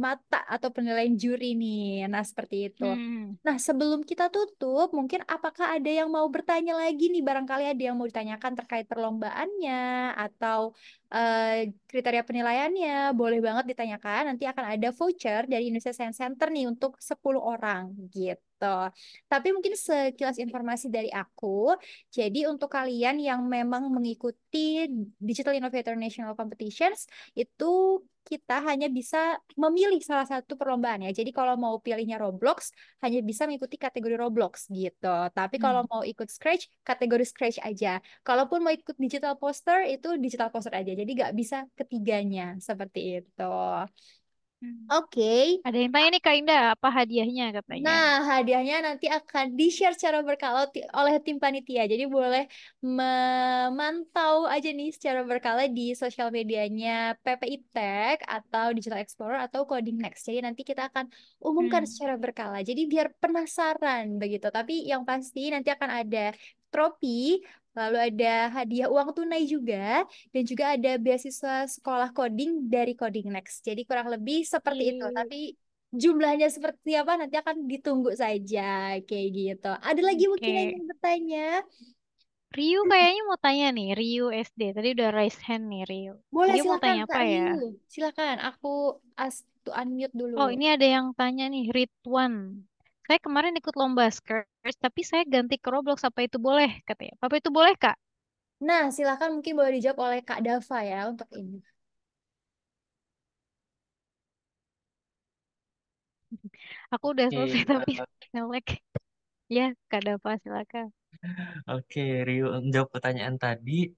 mata atau penilaian juri nih. Nah, seperti itu. Hmm. Nah, sebelum kita tutup, mungkin apakah ada yang mau bertanya lagi nih? Barangkali ada yang mau ditanyakan terkait perlombaannya atau kriteria penilaiannya. Boleh banget ditanyakan. Nanti akan ada voucher dari Indonesia Science Center nih untuk 10 orang gitu. Tapi mungkin sekilas informasi dari aku, jadi untuk kalian yang memang mengikuti Digital Innovator National Competitions, itu kita hanya bisa memilih salah satu perlombaan ya. Jadi kalau mau pilihnya Roblox, hanya bisa mengikuti kategori Roblox gitu. Tapi kalau Hmm. mau ikut Scratch, kategori Scratch aja. Kalaupun mau ikut digital poster, itu digital poster aja. Jadi nggak bisa ketiganya, seperti itu. Hmm. Oke. Ada yang tanya nih Kak Indah, apa hadiahnya katanya? Nah, hadiahnya nanti akan di-share secara berkala oleh tim panitia. Jadi boleh memantau aja nih secara berkala di sosial medianya PPI Tech atau Digital Explorer atau Coding Next. Jadi nanti kita akan umumkan Hmm. secara berkala. Jadi biar penasaran begitu. Tapi yang pasti nanti akan ada trofi, lalu ada hadiah uang tunai juga, dan juga ada beasiswa sekolah coding dari Coding Next. Jadi kurang lebih seperti itu. Ih, Tapi jumlahnya seperti apa nanti akan ditunggu saja kayak gitu. Ada lagi mungkin yang oke. ingin bertanya? Ryu kayaknya mau tanya nih, Ryu SD. Tadi udah raise hand nih Ryu. Boleh Dia mau silakan tanya Kak apa ya? Riu. Silakan, aku ask to unmute dulu. Oh, ini ada yang tanya nih, Ridwan. Saya kemarin ikut lomba Scratch, tapi saya ganti ke Roblox. Apa itu boleh? Katanya. Apa itu boleh, Kak? Nah, silakan mungkin boleh dijawab oleh Kak Dava ya untuk ini. Aku udah selesai Oke, tapi nge-lag. Ya, Kak Dava, silakan. oke, Rio, menjawab pertanyaan tadi,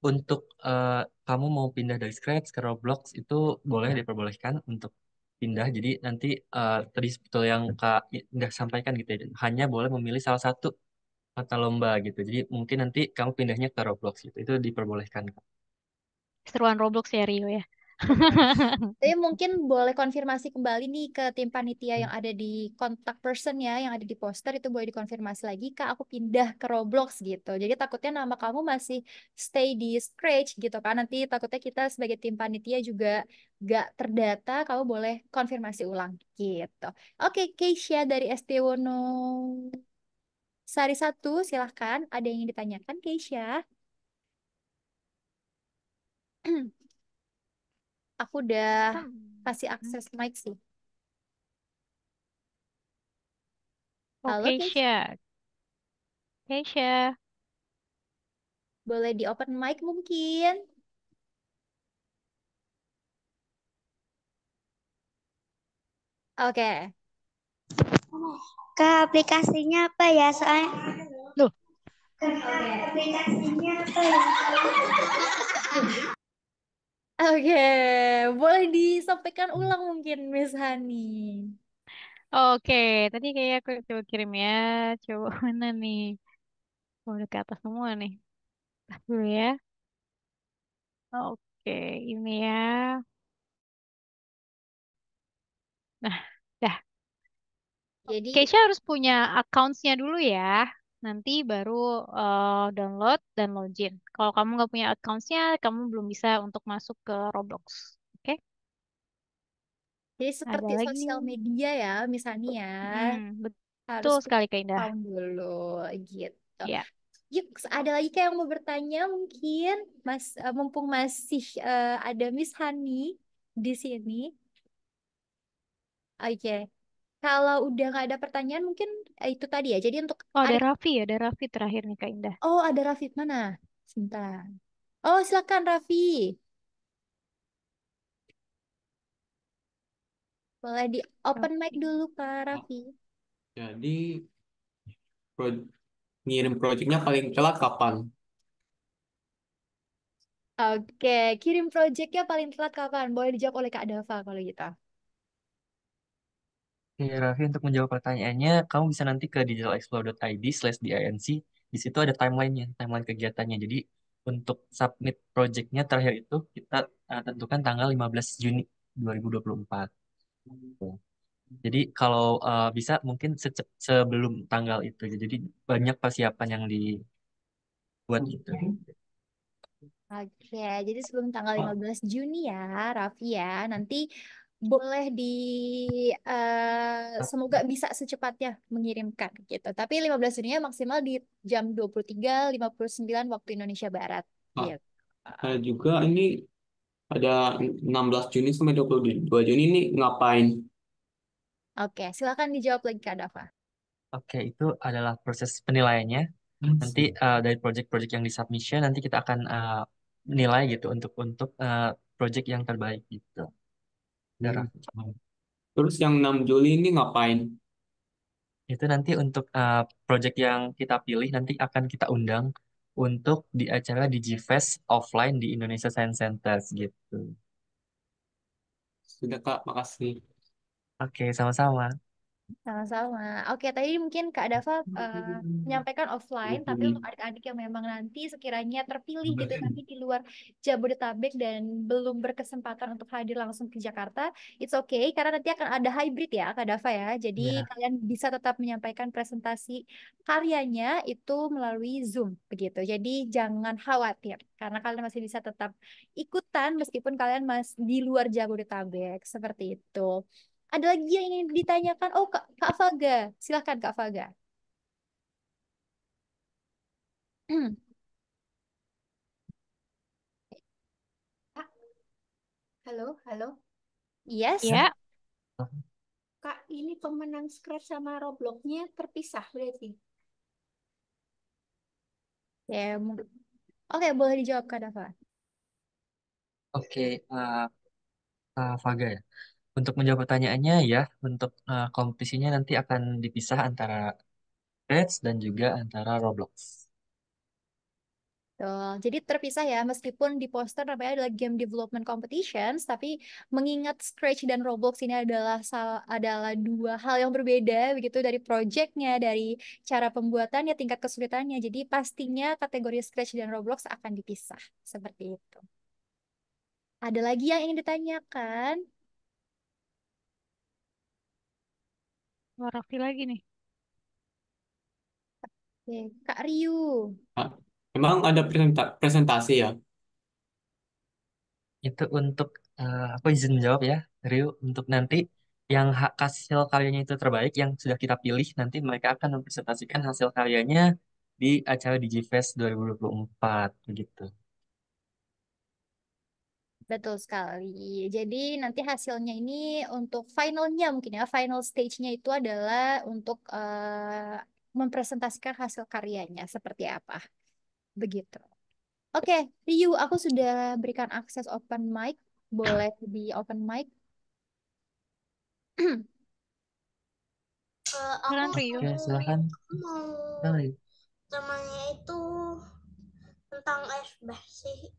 untuk kamu mau pindah dari Scratch ke Roblox itu boleh diperbolehkan untuk pindah. Jadi nanti tadi betul yang Kak Indah sampaikan gitu ya, hanya boleh memilih salah satu mata lomba gitu. Jadi mungkin nanti kamu pindahnya ke Roblox gitu, itu diperbolehkan, Kak. Seruan Roblox ya, Rio ya. Benar. Tapi mungkin boleh konfirmasi kembali nih ke tim panitia yang ada di kontak person ya, yang ada di poster itu boleh dikonfirmasi lagi, Kak, aku pindah ke Roblox gitu. Jadi takutnya nama kamu masih stay di Scratch gitu kan. Nanti takutnya kita sebagai tim panitia juga gak terdata, kamu boleh konfirmasi ulang gitu. Oke, Keisha dari ST Wono Sari satu, silahkan. Ada yang ingin ditanyakan, Keisha? Aku udah kasih Hmm. akses mic sih. Halo, Oke, Keisha. Sya. Keisha. Boleh di open mic mungkin? Oke. Kak, aplikasinya apa ya? Soalnya Loh, aplikasinya apa ya? Oke, boleh disampaikan ulang mungkin Miss Hani. oke. Tadi kayak aku coba kirim ya. Coba mana nih? Oh, udah ke atas semua nih. Tahan dulu ya. Oke, ini ya. Nah, dah. Jadi, Keisha harus punya accounts-nya dulu ya. Nanti baru download dan login. Kalau kamu nggak punya accounts-nya, kamu belum bisa untuk masuk ke Roblox. Oke? jadi Ada seperti lagi nih. sosial media ya, Miss Hani ya. Harus Betul punya sekali, Kak Indah. account dulu gitu. Ya. Yuk, ada lagi kayak yang mau bertanya mungkin, Mas, mumpung masih ada Miss Hani di sini. Oke, kalau udah nggak ada pertanyaan mungkin itu tadi ya. Jadi untuk Oh, adik, Ada Raffi terakhir nih, Kak Indah. oh ada Raffi mana? Sebentar. Oh silakan Raffi, boleh di open mic Raffi. dulu Kak Raffi. Jadi pro- ngirim proyeknya paling telat kapan? Oke, kirim projectnya paling telat kapan? Boleh dijawab oleh Kak Dava kalau gitu. Oke, Raffi, untuk menjawab pertanyaannya, kamu bisa nanti ke digitalexplore.id/dinc. Di situ ada timelinenya, timeline kegiatannya. Jadi, untuk submit projectnya terakhir itu kita tentukan tanggal 15 Juni 2024. Tuh. Jadi, kalau bisa mungkin sebelum tanggal itu. Jadi, banyak persiapan yang dibuat gitu. Oke, jadi sebelum tanggal 15 Juni ya, Raffi ya. Nanti boleh semoga bisa secepatnya mengirimkan gitu. Tapi 15 Juni maksimal di jam 23.59 waktu Indonesia Barat Ah, gitu. ada juga ini ada 16 Juni sampai 22 Juni ini ngapain? Oke, silakan dijawab lagi Kak Dava. Oke, itu adalah proses penilaiannya. Nanti dari project-project yang di submission nanti kita akan nilai gitu untuk project yang terbaik gitu. Darah. Terus yang 6 Juli ini ngapain? Itu nanti untuk project yang kita pilih nanti akan kita undang untuk di acara DigiFest offline di Indonesia Science Center gitu. Sudah Kak, makasih. Oke, sama-sama. Sama-sama. Oke, tadi mungkin Kak Dava menyampaikan offline, tapi untuk adik-adik yang memang nanti sekiranya terpilih gitu nanti di luar Jabodetabek dan belum berkesempatan untuk hadir langsung ke Jakarta, it's okay karena nanti akan ada hybrid ya Kak Dava ya. Jadi Ya. kalian bisa tetap menyampaikan presentasi karyanya itu melalui Zoom begitu. Jadi jangan khawatir karena kalian masih bisa tetap ikutan meskipun kalian masih di luar Jabodetabek seperti itu. Ada lagi yang ingin ditanyakan? Oh, Kak Faga. Silahkan, Kak Faga. Kak, halo, halo. Yes. Ya, Kak, ini pemenang Scratch sama Roblox-nya terpisah berarti. Ya, oke, boleh dijawab, Kak Dava. Oke, Faga ya. Untuk menjawab pertanyaannya ya, untuk kompetisinya nanti akan dipisah antara Scratch dan juga antara Roblox. Tuh, jadi terpisah ya, meskipun di poster namanya adalah Game Development Competitions, tapi mengingat Scratch dan Roblox ini adalah dua hal yang berbeda, begitu dari projectnya, dari cara pembuatannya, tingkat kesulitannya. Jadi pastinya kategori Scratch dan Roblox akan dipisah, seperti itu. Ada lagi yang ingin ditanyakan? Wah, Raffi lagi nih. Oke, Kak Ryu. Ah, emang ada presentasi ya? Itu untuk aku izin jawab ya, Rio, untuk nanti yang hasil karyanya itu terbaik yang sudah kita pilih nanti mereka akan mempresentasikan hasil karyanya di acara DigiFest 2024 begitu. Betul sekali. Jadi nanti hasilnya ini untuk finalnya mungkin ya, final stage-nya itu adalah untuk mempresentasikan hasil karyanya seperti apa. Begitu. Oke, Ryu, aku sudah berikan akses open mic. Boleh di open mic. Silakan Aku Rio. Oke, silakan. mau Kali. temanya itu tentang ice basic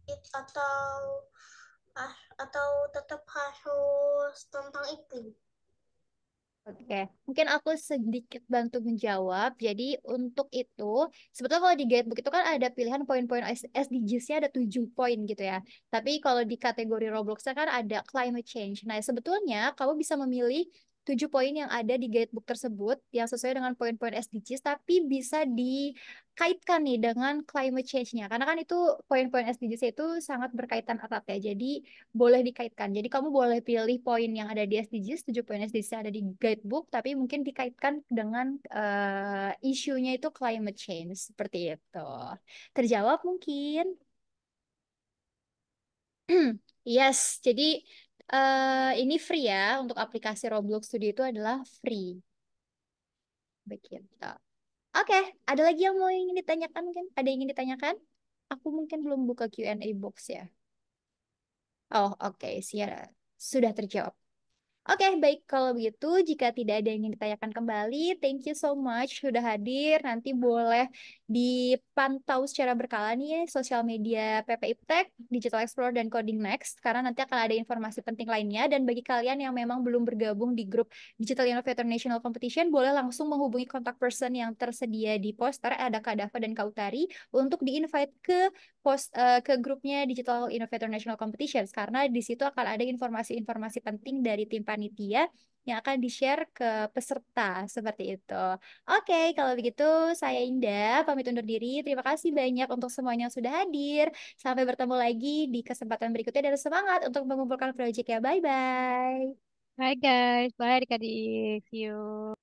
atau tetap harus tentang iklim. Oke, mungkin aku sedikit bantu menjawab. Jadi untuk itu, sebetulnya kalau di guidebook itu kan ada pilihan poin-poin SDGs-nya ada 7 poin gitu ya. Tapi kalau di kategori Roblox kan ada climate change. Nah, sebetulnya kamu bisa memilih 7 poin yang ada di guidebook tersebut yang sesuai dengan poin-poin SDGs, tapi bisa dikaitkan nih dengan climate change-nya. Karena kan itu poin-poin SDGs itu sangat berkaitan erat ya. Jadi boleh dikaitkan. Jadi kamu boleh pilih poin yang ada di SDGs, 7 poin SDGs yang ada di guidebook, tapi mungkin dikaitkan dengan isunya itu climate change, seperti itu. Terjawab mungkin? Yes, jadi ini free ya, untuk aplikasi Roblox Studio itu adalah free. Begitu. Oke, ada lagi yang mau ingin ditanyakan mungkin? Ada yang ingin ditanyakan? Aku mungkin belum buka Q&A box ya. Oh, oke, siap. Sudah terjawab. Oke, baik. Kalau begitu, jika tidak ada yang ingin ditanyakan kembali, thank you so much sudah hadir. Nanti boleh dipantau secara berkala nih ya, sosial media PP Iptek, Digital Explorer, dan Coding Next, karena nanti akan ada informasi penting lainnya. Dan bagi kalian yang memang belum bergabung di grup Digital Innovator National Competition, boleh langsung menghubungi kontak person yang tersedia di poster, ada Kak Dava dan Kak Utari, untuk di-invite ke grupnya Digital Innovator National Competitions, karena di situ akan ada informasi-informasi penting dari tim panitia yang akan di-share ke peserta seperti itu. Oke, kalau begitu saya Indah pamit undur diri. Terima kasih banyak untuk semuanya yang sudah hadir. Sampai bertemu lagi di kesempatan berikutnya dan semangat untuk mengumpulkan proyek ya. Bye-bye. Bye guys, bye adik-adik. See you.